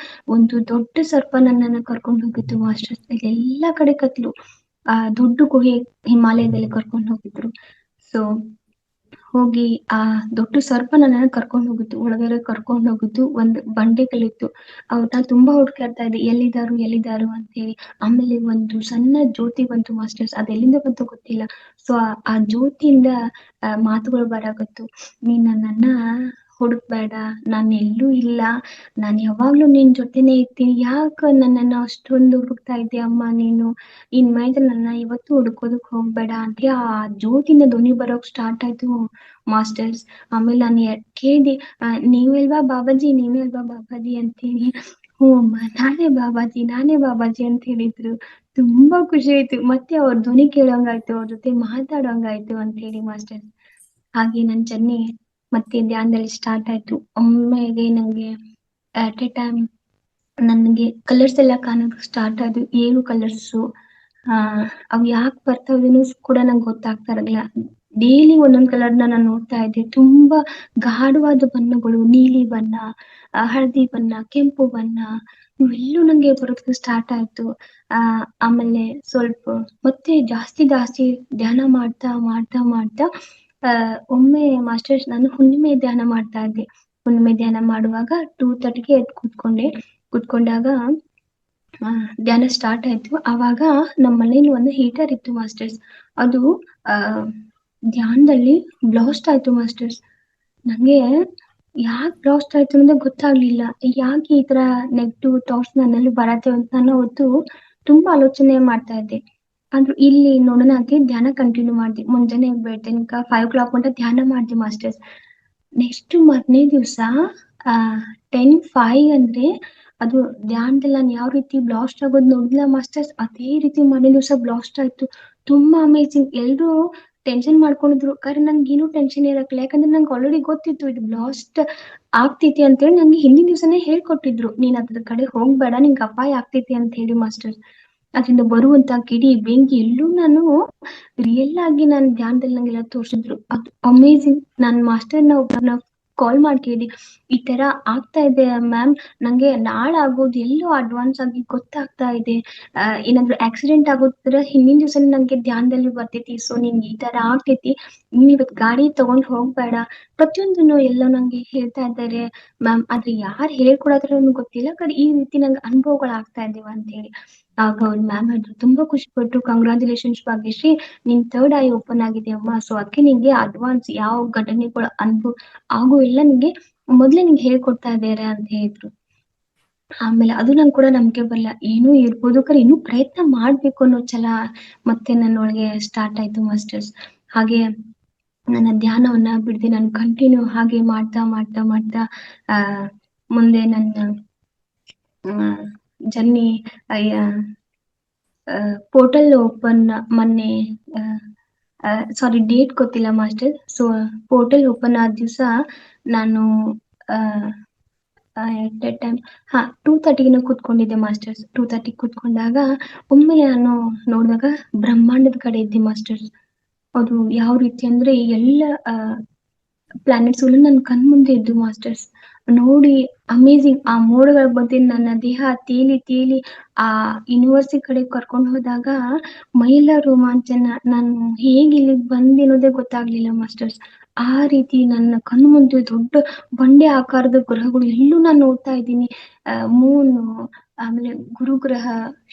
ಒಂದು ದೊಡ್ಡ ಸರ್ಪ ನನ್ನನ್ನ ಕರ್ಕೊಂಡು ಹೋಗಿತ್ತು ಮಾಸ್ಟರ್ಸ್. ಎಲ್ಲಾ ಕಡೆ ಕತ್ಲು. ದೊಡ್ಡ ಗುಹೆ ಹಿಮಾಲಯದಲ್ಲಿ ಕರ್ಕೊಂಡು ಹೋಗಿದ್ರು. ಸೊ ಹೋಗಿ ಆ ದೊಡ್ಡ ಸರ್ಪ ನನ್ನನ್ನ ಕರ್ಕೊಂಡು ಹೋಗಿತ್ತು. ಒಳಗಡೆ ಕರ್ಕೊಂಡು ಹೋಗಿದ್ದು ಒಂದ್ ಬಂಡೆಗಳಿತ್ತು. ಅವ್ರನ್ನ ತುಂಬಾ ಹುಡ್ಕಾಡ್ತಾ ಇದ್ದೆ, ಎಲ್ಲಿದಾರು ಅಂತ ಹೇಳಿ. ಆಮೇಲೆ ಒಂದು ಸಣ್ಣ ಜ್ಯೋತಿ ಬಂತು ಮಾಸ್ಟರ್ಸ್. ಅದೆಲ್ಲಿಂದ ಬಂತು ಗೊತ್ತಿಲ್ಲ. ಸೊ ಆ ಜ್ಯೋತಿಯಿಂದ ಮಾತುಗಳು ಬರಾಕತ್ತು. ನೀನ್ ನನ್ನನ್ನ ಹುಡುಕ್ಬೇಡ, ನಾನ್ ಎಲ್ಲೂ ಇಲ್ಲ, ನಾನ್ ಯಾವಾಗ್ಲೂ ನಿನ್ ಜೊತೆನೆ ಇರ್ತೀನಿ. ಯಾಕ ನನ್ನನ್ನ ಅಷ್ಟೊಂದು ಹುಡುಕ್ತಾ ಇದ್ದೆ ಅಮ್ಮ ನೀನು? ಇನ್ಮೇಲೆ ನನ್ನ ಇವತ್ತು ಹುಡುಕೋದಕ್ ಹೋಗ್ಬೇಡ ಅಂತ ಆ ಜ್ಯೋತಿನ ಧ್ವನಿ ಬರೋಕ್ ಸ್ಟಾರ್ಟ್ ಆಯ್ತು ಮಾಸ್ಟರ್ಸ್. ಆಮೇಲೆ ನಾನು ಕೇಳ್ದೆ, ನೀವೇ ಅಲ್ವಾ ಬಾಬಾಜಿ ಅಂತೇಳಿ. ಹ್ಞೂ ಅಮ್ಮ, ನಾನೇ ಬಾಬಾಜಿ ಅಂತ ಹೇಳಿದ್ರು. ತುಂಬಾ ಖುಷಿ ಆಯ್ತು. ಮತ್ತೆ ಅವ್ರ ಧ್ವನಿ ಕೇಳೋಂಗಾಯ್ತು, ಅವ್ರ ಜೊತೆ ಮಾತಾಡೋಂಗಾಯ್ತು ಅಂತ ಹೇಳಿ ಮಾಸ್ಟರ್. ಹಾಗೆ ನನ್ ಜರ್ನಿ ಮತ್ತೆ ಧ್ಯಾನದಲ್ಲಿ ಸ್ಟಾರ್ಟ್ ಆಯ್ತು. ಒಮ್ಮೆಗೆ ನಂಗೆ ಅಟ್ ಎ ಟೈಮ್ ನನ್ಗೆ ಕಲರ್ಸ್ ಎಲ್ಲ ಕಾಣಕ್ ಸ್ಟಾರ್ಟ್ ಆದ್ವು. 7 ಕಲರ್ಸು. ಅವ್ ಯಾಕೆ ಬರ್ತಾವನು ಕೂಡ ನಂಗೆ ಗೊತ್ತಾಗ್ತಾ ಇರಲಿಲ್ಲ. ಡೈಲಿ ಒಂದೊಂದ್ ಕಲರ್ನ ನಾನು ನೋಡ್ತಾ ಇದ್ದೆ. ತುಂಬಾ ಗಾಢವಾದ ಬಣ್ಣಗಳು, ನೀಲಿ ಬಣ್ಣ, ಹಳದಿ ಬಣ್ಣ, ಕೆಂಪು ಬಣ್ಣ, ಇವೆಲ್ಲೂ ನಂಗೆ ಬರೋದಕ್ಕೆ ಸ್ಟಾರ್ಟ್ ಆಯ್ತು. ಆಮೇಲೆ ಸ್ವಲ್ಪ ಮತ್ತೆ ಜಾಸ್ತಿ ಧ್ಯಾನ ಮಾಡ್ತಾ ಮಾಡ್ತಾ ಮಾಡ್ತಾ ಒಮ್ಮೆ ಮಾಸ್ಟರ್ಸ್ ನಾನು ಹುಣ್ಣಿಮೆ ಧ್ಯಾನ ಮಾಡ್ತಾ ಇದ್ದೆ. ಹುಣ್ಣಿಮೆ ಧ್ಯಾನ ಮಾಡುವಾಗ 2:30ಗೆ ಎದ್ದು ಕೂತ್ಕೊಂಡಾಗ ಧ್ಯಾನ ಸ್ಟಾರ್ಟ್ ಆಯ್ತು. ಆವಾಗ ನಮ್ಮ ಮನೇಲಿ ಒಂದು ಹೀಟರ್ ಇತ್ತು ಮಾಸ್ಟರ್ಸ್. ಅದು ಧ್ಯಾನದಲ್ಲಿ ಬ್ಲಾಸ್ಟ್ ಆಯ್ತು ಮಾಸ್ಟರ್ಸ್. ನಂಗೆ ಯಾಕೆ ಬ್ಲಾಸ್ಟ್ ಆಯ್ತು ಅಂತ ಗೊತ್ತಾಗ್ಲಿಲ್ಲ. ಯಾಕೆ ಈ ತರ ನೆಗೆಟಿವ್ ಥಾಟ್ಸ್ ನನ್ನಲ್ಲಿ ಬರತ್ತೆ ಅಂತ ನಾನು ಅವತ್ತು ತುಂಬಾ ಆಲೋಚನೆ ಮಾಡ್ತಾ ಇದ್ದೆ. ಆದ್ರೂ ಇಲ್ಲಿ ನೋಡೋಣ ಅಂತ ಧ್ಯಾನ ಕಂಟಿನ್ಯೂ ಮಾಡಿದೆ. ಮುಂಜಾನೆ ಬೆಳತನಕ 5 o'clock ಮಟ್ಟ ಧ್ಯಾನ ಮಾಡಿದೆ ಮಾಸ್ಟರ್ಸ್. ನೆಕ್ಸ್ಟ್ ಮಾರನೇ ದಿವಸ 10:05 ಅಂದ್ರೆ ಅದು ಧ್ಯಾನದಲ್ಲಿ ನಾನು ಯಾವ ರೀತಿ ಬ್ಲಾಸ್ಟ್ ಆಗೋದು ನೋಡಿಲ್ಲ ಮಾಸ್ಟರ್ಸ್, ಅದೇ ರೀತಿ ಮಾರನೇ ದಿವಸ ಬ್ಲಾಸ್ಟ್ ಆಯ್ತು. ತುಂಬಾ ಅಮೇಜಿಂಗ್. ಎಲ್ರು ಟೆನ್ಷನ್ ಮಾಡ್ಕೊಂಡಿದ್ರು, ಕಾರಣ ನಂಗೆ ಏನು ಟೆನ್ಷನ್ ಇರಕ್ಕಿಲ್ಲ. ಯಾಕಂದ್ರೆ ನಂಗೆ ಆಲ್ರೆಡಿ ಗೊತ್ತಿತ್ತು ಇದು ಬ್ಲಾಸ್ಟ್ ಆಗ್ತೈತಿ ಅಂತೇಳಿ. ನಂಗೆ ಹಿಂದಿನ ದಿವಸನೇ ಹೇಳ್ಕೊಟ್ಟಿದ್ರು, ನೀನ್ ಅದ್ರ ಕಡೆ ಹೋಗ್ಬೇಡ, ನಿಂಗೆ ಅಪಾಯ ಆಗ್ತೈತಿ ಅಂತ ಹೇಳಿ ಮಾಸ್ಟರ್ಸ್. ಅದರಿಂದ ಬರುವಂತ ಕಿಡಿ ಬೆಂಕಿ ಎಲ್ಲೂ ನಾನು ರಿಯಲ್ ಆಗಿ ನಾನು ಧ್ಯಾನದಲ್ಲಿ ನಂಗೆಲ್ಲ ತೋರಿಸಿದ್ರು. ಅದು ಅಮೇಜಿಂಗ್. ನಾನ್ ಮಾಸ್ಟರ್ನ ಒಬ್ಬರನ್ನ ಕಾಲ್ ಮಾಡಿ ಕೇಳಿ, ಈ ತರ ಆಗ್ತಾ ಇದೆ ಮ್ಯಾಮ್, ನಂಗೆ ನಾಳೆ ಆಗೋದು ಎಲ್ಲೋ ಅಡ್ವಾನ್ಸ್ ಆಗಿ ಗೊತ್ತಾಗ್ತಾ ಇದೆ. ಏನಾದ್ರು ಆಕ್ಸಿಡೆಂಟ್ ಆಗೋದ್ರ ಹಿಂದಿನ ದಿವಸ ನಂಗೆ ಧ್ಯಾನದಲ್ಲಿ ಬರ್ತೈತಿ. ಸೊ ನಿಂಗೆ ಈ ತರ ಆಗ್ತೈತಿ, ನೀನ್ ಇವತ್ತು ಗಾಡಿ ತಗೊಂಡ್ ಹೋಗ್ಬೇಡ, ಪ್ರತಿಯೊಂದನ್ನು ಎಲ್ಲ ನಂಗೆ ಹೇಳ್ತಾ ಇದ್ದಾರೆ ಮ್ಯಾಮ್. ಆದ್ರೆ ಯಾರು ಹೇಳ್ಕೊಡೋದ್ರ ಗೊತ್ತಿಲ್ಲ, ಈ ರೀತಿ ನಂಗೆ ಅನುಭವಗಳು ಆಗ್ತಾ ಇದೀವ ಅಂತ ಹೇಳಿ. ಆಗ ಅವ್ರ ಮ್ಯಾಮ್ ಹೇಳಿದ್ರು, ತುಂಬಾ ಖುಷಿ ಪಟ್ರು. ಕಂಗ್ರಾಚುಲೇಷನ್ಸ್ ಭಾಗ್ಯಶ್ರೀ, ನಿನ್ ಥರ್ಡ್ ಐ ಓಪನ್ ಆಗಿದೆ ಅಮ್ಮ. ಸೊ ಅದಕ್ಕೆ ನಿಂಗೆ ಅಡ್ವಾನ್ಸ್ ಯಾವ ಘಟನೆಗಳು ಅನುಭವ ಆಗೋ ಎಲ್ಲ ನಿಂಗೆ ಮೊದ್ಲೇ ನಿಂಗೆ ಹೇಳ್ಕೊಡ್ತಾ ಇದ್ದಾರೆ ಅಂತ ಹೇಳಿದ್ರು. ಆಮೇಲೆ ಅದು ನಂಗೆ ಕೂಡ ನಂಬಿಕೆ ಬರಲ್ಲ, ಏನೂ ಇರ್ಬೋದು ಕರೆ ಇನ್ನೂ ಪ್ರಯತ್ನ ಮಾಡ್ಬೇಕು ಅನ್ನೋ ಛಲ ಮತ್ತೆ ನನ್ನೊಳಗೆ ಸ್ಟಾರ್ಟ್ ಆಯ್ತು ಮಾಸ್ಟರ್ಸ್. ಹಾಗೆ ನನ್ನ ಧ್ಯಾನವನ್ನ ಬಿಡದೆ ನಾನು ಕಂಟಿನ್ಯೂ ಹಾಗೆ ಮಾಡ್ತಾ ಮಾಡ್ತಾ ಮಾಡ್ತಾ ಮುಂದೆ ನನ್ನ ಜರ್ನಿ ಪೋರ್ಟಲ್ ಓಪನ್ ಮೊನ್ನೆ, ಸಾರಿ ಡೇಟ್ ಗೊತ್ತಿಲ್ಲ ಮಾಸ್ಟರ್. ಸೊ ಪೋರ್ಟಲ್ ಓಪನ್ ಆದ ದಿವಸ ನಾನು ಎಟ್ ಎ ಟೈಮ್ 2:30 ಕೂತ್ಕೊಂಡಿದ್ದೆ ಮಾಸ್ಟರ್ಸ್. 2:30 ಕೂತ್ಕೊಂಡಾಗ ಒಮ್ಮೆ ನಾನು ನೋಡಿದಾಗ ಬ್ರಹ್ಮಾಂಡದ ಕಡೆ ಇದ್ದೆ ಮಾಸ್ಟರ್ಸ್. ಅದು ಯಾವ ರೀತಿ ಅಂದ್ರೆ ಎಲ್ಲ ಪ್ಲಾನೆಟ್ಸ್ ಗಳು ನನ್ನ ಕಣ್ಮುಂದೆ ಇದ್ದು ಮಾಸ್ಟರ್ಸ್. ನೋಡಿ ಅಮೇಜಿಂಗ್. ಆ ಮೋಡಗಳ ಬಗ್ಗೆ ನನ್ನ ದೇಹ ತೇಲಿ ತೇಲಿ ಆ ಯೂನಿವರ್ಸಿಟಿ ಕಡೆ ಕರ್ಕೊಂಡು ಹೋದಾಗ ಮೈಯೆಲ್ಲ ರೋಮಾಂಚನ. ನಾನು ಹೇಗೆ ಇಲ್ಲಿಗೆ ಬಂದೆ ಅನ್ನೋದೇ ಗೊತ್ತಾಗ್ಲಿಲ್ಲ ಮಾಸ್ಟರ್ಸ್. ಆ ರೀತಿ ನನ್ನ ಕಣ್ಣು ಮುಂದೆ ದೊಡ್ಡ ಬಂಡೆ ಆಕಾರದ ಗ್ರಹಗಳು ಎಲ್ಲೂ ನಾನು ನೋಡ್ತಾ ಇದ್ದೀನಿ. ಮೂನು, ಆಮೇಲೆ ಗುರುಗ್ರಹ,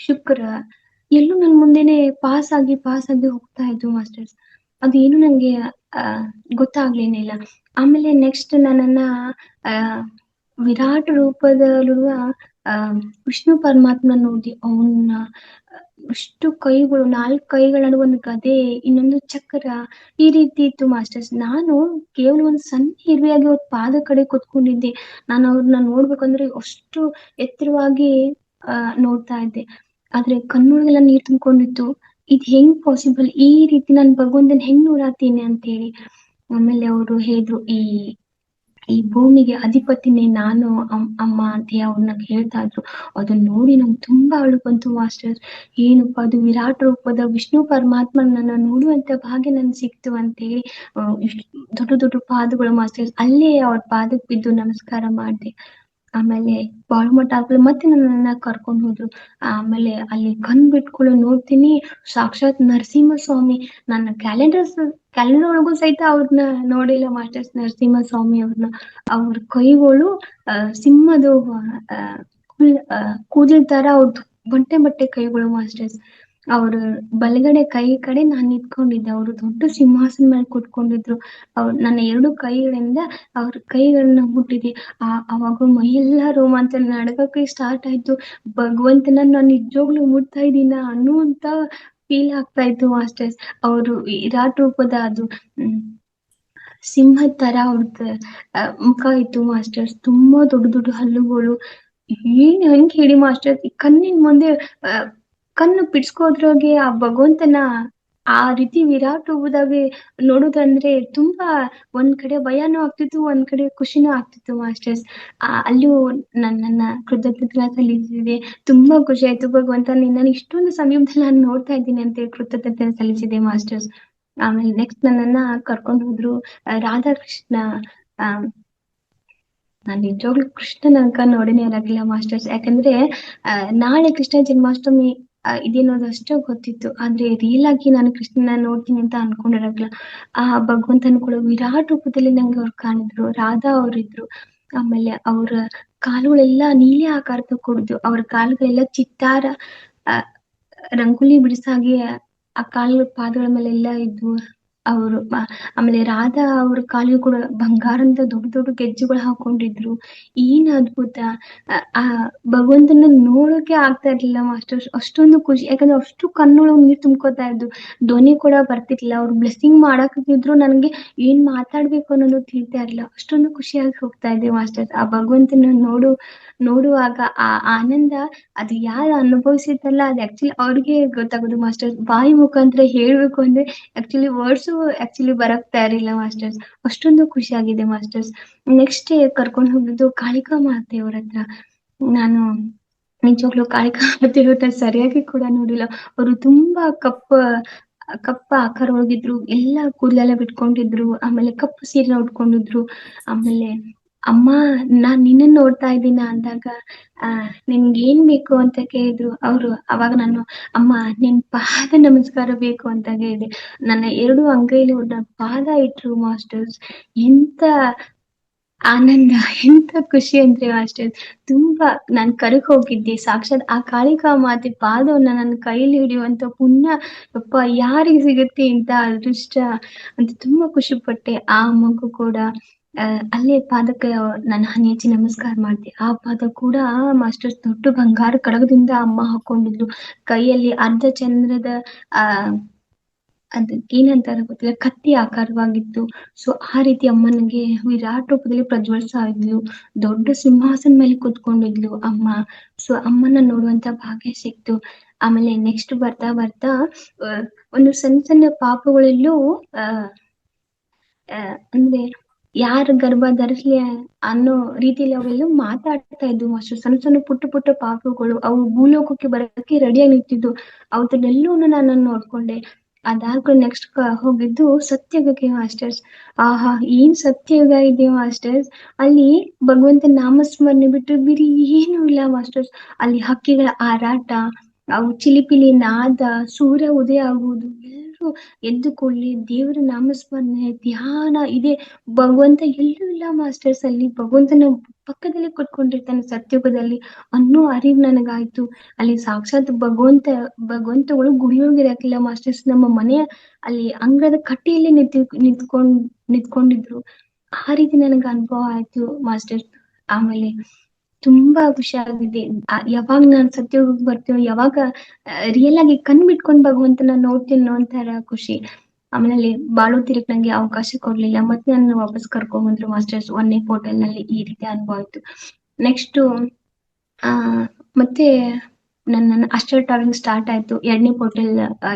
ಶುಕ್ರ ಎಲ್ಲೂ ನನ್ ಮುಂದೆನೆ ಪಾಸ್ ಆಗಿ ಹೋಗ್ತಾ ಇದ್ವು ಮಾಸ್ಟರ್ಸ್. ಅದೇನು ನಂಗೆ ಆ ಗೊತ್ತಾಗ್ಲೇನಿಲ್ಲ. ಆಮೇಲೆ ನೆಕ್ಸ್ಟ್ ನನ್ನನ್ನ ಆ ವಿರಾಟ್ ರೂಪದಲ್ಲಿರುವ ಆ ವಿಷ್ಣು ಪರಮಾತ್ಮ ನೋಡಿ. ಅವನ್ನ ಅಷ್ಟು ಕೈಗಳು, 4 ಕೈಗಳ ನಡುವೆ ಒಂದು ಗದೆ, ಇನ್ನೊಂದು ಚಕ್ರ, ಈ ರೀತಿ ಇತ್ತು ಮಾಸ್ಟರ್ಸ್. ನಾನು ಕೇವಲ ಒಂದು ಸಣ್ಣ ಇರುವೆಯಾಗಿ ಅವ್ರ ಪಾದ ಕಡೆ ಕೂತ್ಕೊಂಡಿದ್ದೆ. ನಾನು ಅವ್ರನ್ನ ನೋಡ್ಬೇಕಂದ್ರೆ ಅಷ್ಟು ಎತ್ತರವಾಗಿ ನೋಡ್ತಾ ಇದ್ದೆ. ಆದ್ರೆ ಕಣ್ಣೊಳಗೆಲ್ಲ ನೀರ್ ತುಂಬಿಕೊಂಡಿತ್ತು. ಇದ್ ಹೆಂಗ್ ಪಾಸಿಬಲ್, ಈ ರೀತಿ ನಾನು ಭಗವಂತನ ಹೆಂಗ್ ನೋಡಾತೀನಿ ಅಂತ ಹೇಳಿ. ಆಮೇಲೆ ಅವರು ಹೇಳಿದ್ರು, ಈ ಭೂಮಿಗೆ ಅಧಿಪತಿನೇ ನಾನು ಅಮ್ಮ ಅಂತ ಅವ್ರನ್ನ ಹೇಳ್ತಾ ಇದ್ರು. ಅದನ್ನ ನೋಡಿ ನಂಗೆ ತುಂಬಾ ಅಳು ಬಂತು ಮಾಸ್ಟರ್. ಏನಪ್ಪಾ ಅದು ವಿರಾಟ್ ರೂಪದ ವಿಷ್ಣು ಪರಮಾತ್ಮ ನನ್ನ ನೋಡುವಂತ ಭಾಗ್ಯ ನನ್ ಸಿಕ್ತು ಅಂತ ಹೇಳಿ ಇಷ್ಟ್ ದೊಡ್ಡ ದೊಡ್ಡ ಪಾದಗಳು ಮಾಸ್ಟರ್. ಅಲ್ಲೇ ಅವ್ರ ಪಾದಕ್ಕೆ ಬಿದ್ದು ನಮಸ್ಕಾರ ಮಾಡ್ದೆ. ಆಮೇಲೆ ಬಾಳುಮಠ ಹಾಕ್ಲು ಮತ್ತೆ ನನ್ನನ್ನ ಕರ್ಕೊಂಡ್ ಹೋದ್ರು. ಆಮೇಲೆ ಅಲ್ಲಿ ಕಣ್ ಬಿಟ್ಕೊಳ್ಳೋ ನೋಡ್ತೀನಿ, ಸಾಕ್ಷಾತ್ ನರಸಿಂಹ ಸ್ವಾಮಿ. ನನ್ನ ಕ್ಯಾಲೆಂಡರ್ ಒಳಗೂ ಸಹಿತ ಅವ್ರನ್ನ ನೋಡಿಲ್ಲ ಮಾಸ್ಟರ್ಸ್, ನರಸಿಂಹ ಸ್ವಾಮಿ ಅವ್ರನ್ನ. ಅವ್ರ ಕೈಗಳು ಸಿಂಹದ ಕೂದಲ್ ತರ ಅವ್ರದ್ದು ಬಟ್ಟೆ ಬಟ್ಟೆ ಕೈಗಳು ಮಾಸ್ಟರ್ಸ್. ಅವ್ರ ಬಲಗಡೆ ಕೈ ಕಡೆ ನಾನ್ ನಿಂತ್ಕೊಂಡಿದ್ದೆ, ಅವರು ದೊಡ್ಡ ಸಿಂಹಾಸನ ಮೇಲೆ ಕೂತ್ಕೊಂಡಿದ್ರು. ನನ್ನ 2 ಕೈಗಳಿಂದ ಅವ್ರ ಕೈಗಳನ್ನ ಮುಟ್ಟಿದೆ. ಅವಾಗ ಮೈಯೆಲ್ಲ ರೋಮಾಂಚನ, ನಡ್ಗಕ್ಕೆ ಸ್ಟಾರ್ಟ್ ಆಯ್ತು. ಭಗವಂತನ ನಾನು ನಿಜವಾಗ್ಲೂ ಮುಟ್ತಾ ಇದ್ದೀನ ಅನ್ನುವಂತ ಫೀಲ್ ಆಗ್ತಾ ಇತ್ತು ಮಾಸ್ಟರ್ಸ್. ಅವರು ವಿರಾಟ್ ರೂಪದ ಅದು ಸಿಂಹದ ತರ ಅವ್ರದ್ದು ಮುಖ ಇತ್ತು ಮಾಸ್ಟರ್ಸ್. ತುಂಬಾ ದೊಡ್ಡ ದೊಡ್ಡ ಹಲ್ಲುಗಳು. ಹೆಂಗ್ ಹೇಳಿ ಮಾಸ್ಟರ್ಸ್, ಈ ಕಣ್ಣಿನ ಮುಂದೆ ಕಣ್ಣು ಬಿಡ್ಸ್ಕೋದ್ರಾಗೆ ಆ ಭಗವಂತನ ಆ ರೀತಿ ವಿರಾಟ್ ರೂಪದಾಗೆ ನೋಡುದಂದ್ರೆ ತುಂಬಾ ಒಂದ್ ಕಡೆ ಭಯನೂ ಆಗ್ತಿತ್ತು, ಒಂದ್ ಕಡೆ ಖುಷಿನೂ ಆಗ್ತಿತ್ತು ಮಾಸ್ಟರ್ಸ್. ಅಲ್ಲೂ ನನ್ನ ಕೃತಜ್ಞತೆ ಸಲ್ಲಿಸಿದೆ. ತುಂಬಾ ಖುಷಿ ಆಯ್ತು, ಭಗವಂತ ನಿನ್ನ ಇಷ್ಟೊಂದು ಸಮೀಪದಲ್ಲಿ ನಾನು ನೋಡ್ತಾ ಇದ್ದೀನಿ ಅಂತ ಕೃತಜ್ಞತೆ ಸಲ್ಲಿಸಿದೆ ಮಾಸ್ಟರ್ಸ್. ಆಮೇಲೆ ನೆಕ್ಸ್ಟ್ ನನ್ನನ್ನ ಕರ್ಕೊಂಡು ಹೋದ್ರು ರಾಧಾಕೃಷ್ಣ. ಆ ನಾನ್ ನಿಜವಾಗ್ಲೂ ಕೃಷ್ಣನ ಅಂಕ ನೋಡಿನೇ ಇರಾಗಿಲ್ಲ ಮಾಸ್ಟರ್ಸ್. ಯಾಕಂದ್ರೆ ನಾಳೆ ಕೃಷ್ಣ ಜನ್ಮಾಷ್ಟಮಿ ಇದೆ ಅನ್ನೋದು ಅಷ್ಟೇ ಗೊತ್ತಿತ್ತು. ಆದ್ರೆ ರಿಯಲ್ ಆಗಿ ನಾನು ಕೃಷ್ಣನ ನೋಡ್ತೀನಿ ಅಂತ ಅನ್ಕೊಂಡಿರಾಗಿಲ್ಲ. ಆ ಭಗವಂತನ ಕೂಡ ವಿರಾಟ್ ರೂಪದಲ್ಲಿ ನಂಗೆ ಅವ್ರು ಕಾಣಿದ್ರು. ರಾಧಾ ಅವ್ರಿದ್ರು. ಆಮೇಲೆ ಅವ್ರ ಕಾಲುಗಳೆಲ್ಲ ನೀಲಿ ಆಕಾರದ ಕೂಡಿದ್ವು. ಅವ್ರ ಕಾಲುಗಳೆಲ್ಲ ಚಿತ್ತಾರ ಆ ರಂಗೋಲಿ ಬಿಡಿಸಾಗಿ ಆ ಕಾಲು ಪಾದಗಳ ಮೇಲೆಲ್ಲ ಇದ್ವು. ಅವರು ಆಮೇಲೆ ರಾಧಾ ಅವ್ರ ಕಾಲಿಗೆ ಕೂಡ ಬಂಗಾರದ ದೊಡ್ಡ ದೊಡ್ಡ ಗೆಜ್ಜೆಗಳು ಹಾಕೊಂಡಿದ್ರು. ಏನ್ ಅದ್ಭುತ. ಆ ಭಗವಂತನ ನೋಡೋಕೆ ಆಗ್ತಾ ಇರ್ಲಿಲ್ಲ ಮಾಸ್ಟರ್. ಅಷ್ಟೊಂದು ಖುಷಿ, ಯಾಕಂದ್ರೆ ಅಷ್ಟು ಕಣ್ಣೊಳಗ್ ನೀರ್ ತುಂಬ್ಕೋತಾ ಇದ್ದು. ಧ್ವನಿ ಕೂಡ ಬರ್ತಿರ್ಲಿಲ್ಲ. ಅವ್ರು ಬ್ಲೆಸ್ಸಿಂಗ್ ಮಾಡಾಕತ್ತಿದ್ರು, ನನ್ಗೆ ಏನ್ ಮಾತಾಡ್ಬೇಕು ಅನ್ನೋದು ತಿಳಿತಾ ಇರ್ಲಿಲ್ಲ. ಅಷ್ಟೊಂದು ಖುಷಿಯಾಗಿ ಹೋಗ್ತಾ ಇದ್ದೆ ಮಾಸ್ಟರ್. ಆ ಭಗವಂತನ ನೋಡುವಾಗ ಆ ಆನಂದ, ಅದು ಯಾರು ಅನುಭವಿಸಿದ್ದಲ್ಲ ಅದು ಆಕ್ಚುಲಿ ಅವ್ರಿಗೆ ಗೊತ್ತಾಗೋದು ಮಾಸ್ಟರ್. ಬಾಯಿ ಮುಖಾಂತರ ಹೇಳ್ಬೇಕು ಅಂದ್ರೆ ಆಕ್ಚುಲಿ ವರ್ಡ್ಸು ಬರಕ್ ತಯಾರಿಲ್ಲ ಮಾಸ್ಟರ್ಸ್. ಅಷ್ಟೊಂದು ಖುಷಿ ಆಗಿದೆ ಮಾಸ್ಟರ್ಸ್. ನೆಕ್ಸ್ಟ್ ಕರ್ಕೊಂಡು ಹೋಗಿದ್ದು ಕಾಳಿಕಾ ಮಾತೆಯವ್ರ ಹತ್ರ. ನಾನು ನಿಜವಾಗ್ಲೂ ಕಾಳಿಕಾ ಮಾತೆಯವ್ರನ್ನ ಸರಿಯಾಗಿ ಕೂಡ ನೋಡಿಲ್ಲ. ಅವರು ತುಂಬಾ ಕಪ್ಪ ಆಕಾರ ಒಳಗಿದ್ರು, ಎಲ್ಲಾ ಕೂದಲೆಲ್ಲ ಬಿಟ್ಕೊಂಡಿದ್ರು. ಆಮೇಲೆ ಕಪ್ಪು ಸೀರೆ ಉಟ್ಕೊಂಡಿದ್ರು. ಆಮೇಲೆ ಅಮ್ಮ ನಾನ್ ನಿನ್ನನ್ ನೋಡ್ತಾ ಇದ್ದೀನ ಅಂದಾಗ ನಿನ್ಗೆ ಏನ್ ಬೇಕು ಅಂತ ಕೇಳಿದ್ರು ಅವ್ರು. ಅವಾಗ ನಾನು ಅಮ್ಮ ನಿನ್ ಪಾದ ನಮಸ್ಕಾರ ಬೇಕು ಅಂತ ಹೇಳಿದೆ. ನನ್ನ 2 ಅಂಗೈಲಿ ಅವ್ರನ್ನ ಪಾದ ಇಟ್ರು ಮಾಸ್ಟರ್ಸ್. ಎಂತ ಆನಂದ, ಎಂತ ಖುಷಿ ಅಂದ್ರೆ ಮಾಸ್ಟರ್. ತುಂಬಾ ನಾನ್ ಕರಗ್ ಹೋಗಿದ್ದೆ. ಸಾಕ್ಷಾತ್ ಆ ಕಾಳಿಕಾ ಮಾತೆ ಪಾದವನ್ನ ನನ್ನ ಕೈಲಿ ಹಿಡಿಯುವಂತ ಪುಣ್ಯ ಯಪ್ಪ ಯಾರಿಗ್ ಸಿಗುತ್ತೆ ಇಂತ ಅದೃಷ್ಟ ಅಂತ ತುಂಬಾ ಖುಷಿ ಪಟ್ಟೆ. ಆ ಮಗು ಕೂಡ ಅಲ್ಲೇ ಪಾದಕ್ಕೆ ನನ್ನ ಹನಿ ಹಚ್ಚಿ ನಮಸ್ಕಾರ ಮಾಡ್ದೆ. ಆ ಪಾದ ಕೂಡ ಮಾಸ್ಟರ್ಸ್ ದೊಡ್ಡ ಬಂಗಾರ ಕಡಗದಿಂದ ಅಮ್ಮ ಹಾಕೊಂಡಿದ್ಲು. ಕೈಯಲ್ಲಿ ಅರ್ಧ ಚಂದ್ರದ ಆ ಅದಕ್ಕೇನಂತಾರ ಗೊತ್ತಿಲ್ಲ, ಕತ್ತಿ ಆಕಾರವಾಗಿತ್ತು. ಸೊ ಆ ರೀತಿ ಅಮ್ಮನಿಗೆ ವಿರಾಟ್ ರೂಪದಲ್ಲಿ ಪ್ರಜ್ವಲಿಸ್ತಾ ಇದ್ಲು. ದೊಡ್ಡ ಸಿಂಹಾಸನ ಮೇಲೆ ಕೂತ್ಕೊಂಡಿದ್ಲು ಅಮ್ಮ. ಸೊ ಅಮ್ಮನ ನೋಡುವಂತ ಭಾಗ್ಯ ಸಿಕ್ತು. ಆಮೇಲೆ ನೆಕ್ಸ್ಟ್ ಬರ್ತಾ ಬರ್ತಾ ಒಂದು ಸಣ್ಣ ಸಣ್ಣ ಪಾಪುಗಳೆಲ್ಲೂ ಅಂದ್ರೆ ಯಾರ ಗರ್ಭ ಧರಿಸ್ಲಿ ಅನ್ನೋ ರೀತಿಯಲ್ಲಿ ಅವೆಲ್ಲ ಮಾತಾಡ್ತಾ ಇದ್ವು ಮಾಸ್ಟರ್. ಸಣ್ಣ ಸಣ್ಣ ಪುಟ್ಟ ಪುಟ್ಟ ಪಾಪುಗಳು ಅವು ಭೂಲೋಕಕ್ಕೆ ಬರಕ್ಕೆ ರೆಡಿಯಾಗಿ ನಿಂತಿದ್ದು. ಅವತ್ತನ್ನೆಲ್ಲೂ ನಾನು ನೋಡ್ಕೊಂಡೆ. ಅದಾದ್ಮೇಲೆ ನೆಕ್ಸ್ಟ್ ಹೋಗಿದ್ದು ಸತ್ಯಯುಗಕ್ಕೆ ಮಾಸ್ಟರ್ಸ್. ಆಹಾ, ಏನ್ ಸತ್ಯಯುಗ ಇದೆ ಮಾಸ್ಟರ್ಸ್. ಅಲ್ಲಿ ಭಗವಂತನ ನಾಮಸ್ಮರಣೆ ಬಿಟ್ಟು ಬೇರೆ ಏನು ಇಲ್ಲ ಮಾಸ್ಟರ್ಸ್. ಅಲ್ಲಿ ಹಕ್ಕಿಗಳ ಹಾರಾಟ, ಅವು ಚಿಲಿಪಿಲಿ ನಾದ, ಸೂರ್ಯ ಉದಯ ಆಗುವುದು, ಎಲ್ರು ಎದ್ದುಕೊಳ್ಳಿ ದೇವರ ನಾಮಸ್ಮರಣೆ ಧ್ಯಾನ ಇದೆ. ಭಗವಂತ ಎಲ್ಲೂ ಇಲ್ಲ ಮಾಸ್ಟರ್ಸ್. ಅಲ್ಲಿ ಭಗವಂತನ ಪಕ್ಕದಲ್ಲೇ ಕುತ್ಕೊಂಡಿರ್ತಾನೆ ಸತ್ಯುಗದಲ್ಲಿ ಅನ್ನೋ ಅರಿವು ನನಗಾಯ್ತು. ಅಲ್ಲಿ ಸಾಕ್ಷಾತ್ ಭಗವಂತಗಳು ಗುಡಿಯೊಳಗಿರಕಿಲ್ಲ ಮಾಸ್ಟರ್ಸ್, ನಮ್ಮ ಮನೆಯ ಅಲ್ಲಿ ಅಂಗಳದ ಕಟ್ಟೆಯಲ್ಲಿ ನಿಂತ್ಕೊಂಡಿದ್ರು. ಆ ರೀತಿ ನನಗೆ ಅನುಭವ ಆಯ್ತು ಮಾಸ್ಟರ್ಸ್. ಆಮೇಲೆ ತುಂಬಾ ಖುಷಿ ಆಗಿದೆ. ಯಾವಾಗ ನಾನ್ ಸತ್ಯಯುಗಕ್ಕೆ ಬರ್ತೀನೋ, ಯಾವಾಗ ರಿಯಲ್ ಆಗಿ ಕಣ್ ಬಿಟ್ಕೊಂಡ್ ಭಗವಂತನ ನೋಡ್ತೀನೋ ಒಂಥರ ಖುಷಿ. ಆಮೇಲೆ ಅಲ್ಲಿ ಬಾಳೋತಿರಕ್ ನಂಗೆ ಅವಕಾಶ ಕೊಡ್ಲಿಲ್ಲ, ಮತ್ತೆ ನನ್ನ ವಾಪಸ್ ಕರ್ಕೊಂಡ್ ಬಂದ್ರು ಮಾಸ್ಟರ್ಸ್. 1ನೇ ಹೋಟೆಲ್ ನಲ್ಲಿ ಈ ರೀತಿ ಅನುಭವ ಆಯ್ತು. ನೆಕ್ಸ್ಟ್ ಆ ಮತ್ತೆ ನನ್ನ ಅಷ್ಟರ್ ಟ್ರಾವೆಲಿಂಗ್ ಸ್ಟಾರ್ಟ್ ಆಯ್ತು 2ನೇ ಹೋಟೆಲ್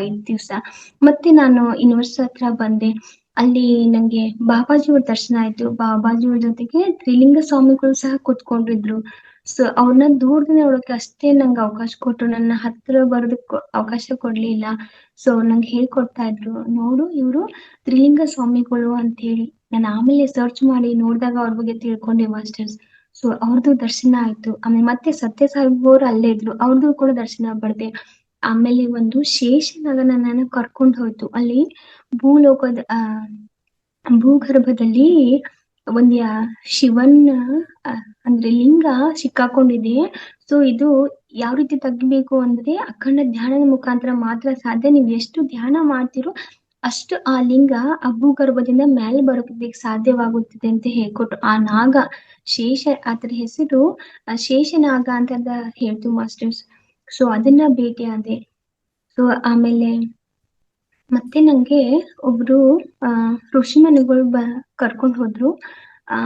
ಇದ್ ದಿವ್ಸ. ಮತ್ತೆ ನಾನು ಯೂನಿವರ್ಸ್ ಹತ್ರ ಬಂದೆ. ಅಲ್ಲಿ ನಂಗೆ ಬಾಬಾಜಿ ಅವ್ರ ದರ್ಶನ ಆಯ್ತು. ಬಾಬಾಜಿ ಅವ್ರ ಜೊತೆಗೆ ತ್ರಿಲಿಂಗ ಸ್ವಾಮಿಗಳು ಸಹ ಕೂತ್ಕೊಂಡಿದ್ರು. ಸೊ ಅವ್ರನ್ನ ದೂರದಿಂದ ನೋಡೋಕೆ ಅಷ್ಟೇ ನಂಗೆ ಅವಕಾಶ ಕೊಟ್ರು, ನನ್ನ ಹತ್ರ ಬರೋದಕ್ಕೆ ಅವಕಾಶ ಕೊಡ್ಲಿಲ್ಲ. ಸೊ ನಂಗೆ ಹೇಳ್ಕೊಡ್ತಾ ಇದ್ರು, ನೋಡು ಇವ್ರು ತ್ರಿಲಿಂಗ ಸ್ವಾಮಿಗಳು ಅಂತ ಹೇಳಿ. ನಾನು ಆಮೇಲೆ ಸರ್ಚ್ ಮಾಡಿ ನೋಡಿದಾಗ ಅವ್ರ ಬಗ್ಗೆ ತಿಳ್ಕೊಂಡೆ ಮಾಸ್ಟರ್ಸ್. ಸೊ ಅವ್ರದ್ದು ದರ್ಶನ ಆಯ್ತು. ಆಮೇಲೆ ಮತ್ತೆ ಸತ್ಯ ಸಾಹೇಬ್ ಅವ್ರು ಅಲ್ಲೇ ಇದ್ರು, ಅವ್ರದ್ದು ಕೂಡ ದರ್ಶನ ಪಡ್ದೆ. ಆಮೇಲೆ ಒಂದು ಶೇಷನಾಗನ ನನ್ನ ಕರ್ಕೊಂಡು ಹೋಯ್ತು. ಅಲ್ಲಿ ಭೂಲೋಕದ ಭೂಗರ್ಭದಲ್ಲಿ ಒಂದ್ ಶಿವನ್ ಅಂದ್ರೆ ಲಿಂಗ ಸಿಕ್ಕಾಕೊಂಡಿದೆ. ಸೊ ಇದು ಯಾವ ರೀತಿ ತೆಗಿಬೇಕು ಅಂದ್ರೆ ಅಖಂಡ ಧ್ಯಾನದ ಮುಖಾಂತರ ಮಾತ್ರ ಸಾಧ್ಯ. ನೀವ್ ಎಷ್ಟು ಧ್ಯಾನ ಮಾಡ್ತಿರೋ ಅಷ್ಟು ಆ ಲಿಂಗ ಆ ಭೂಗರ್ಭದಿಂದ ಮೇಲೆ ಬರೋದಕ್ಕೆ ಸಾಧ್ಯವಾಗುತ್ತದೆ ಅಂತ ಹೇಳ್ಕೊಟ್ರು. ಆ ನಾಗ ಶೇಷ, ಅದ್ರ ಹೆಸರು ಶೇಷನಾಗ ಅಂತ ಹೇಳ್ತು ಮಾಸ್ಟರ್ಸ್. ಸೊ ಅದನ್ನ ಭೇಟಿ ಆದೆ. ಸೊ ಆಮೇಲೆ ಮತ್ತೆ ನಂಗೆ ಒಬ್ರು ಋಷಿಮುನಿಗಳು ಕರ್ಕೊಂಡ್ ಹೋದ್ರು. ಆ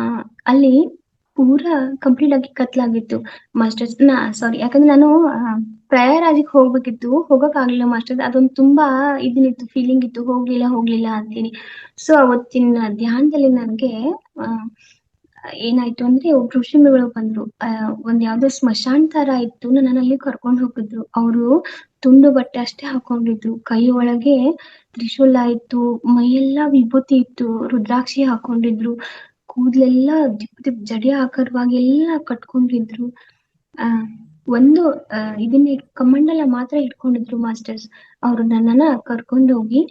ಅಲ್ಲಿ ಪೂರಾ ಕಂಪ್ಲೀಟ್ ಆಗಿ ಕತ್ಲಾಗಿತ್ತು ಮಾಸ್ಟರ್ಸ್. ಸಾರಿ, ಯಾಕಂದ್ರೆ ನಾನು ಪ್ರಯಾರಾಜಿಗೆ ಹೋಗ್ಬೇಕಿತ್ತು, ಹೋಗಕ್ ಆಗ್ಲಿಲ್ಲ ಮಾಸ್ಟರ್ಸ್. ಅದೊಂದು ತುಂಬಾ ಇದನ್ನಿತ್ತು, ಫೀಲಿಂಗ್ ಇತ್ತು, ಹೋಗ್ಲಿಲ್ಲ ಅಂತೀನಿ. ಸೊ ಅವತ್ತಿನ ಧ್ಯಾನದಲ್ಲಿ ನನ್ಗೆ ಆ ಏನಾಯ್ತು ಅಂದ್ರೆ ಒಬ್ರು ಋಷಿಮುನಿಗಳು ಬಂದ್ರು. ಒಂದ್ ಯಾವ್ದೋ ಸ್ಮಶಾನ್ ತರ ಇತ್ತು, ನನ್ನ ಅಲ್ಲಿ ಕರ್ಕೊಂಡ್ ಹೋಗಿದ್ರು. ಅವರು ತುಂಡು ಬಟ್ಟೆ ಅಷ್ಟೇ ಹಾಕೊಂಡಿದ್ರು, ಕೈ ಒಳಗೆ ತ್ರಿಶೂಲ ಇತ್ತು, ಮೈಯೆಲ್ಲಾ ವಿಭೂತಿ ಇತ್ತು, ರುದ್ರಾಕ್ಷಿ ಹಾಕೊಂಡಿದ್ರು, ಕೂದ್ಲೆಲ್ಲ ದಿಪ್ ದಿಪ್ ಜಡೆ ಆಕಾರವಾಗಿ ಎಲ್ಲ ಕಟ್ಕೊಂಡಿದ್ರು. ಆ ಒಂದು ಇದನ್ನ ಕಮಂಡಲ ಮಾತ್ರ ಇಟ್ಕೊಂಡಿದ್ರು ಮಾಸ್ಟರ್ಸ್. ಅವ್ರು ನನ್ನನ್ನ ಕರ್ಕೊಂಡು ಹೋಗಿ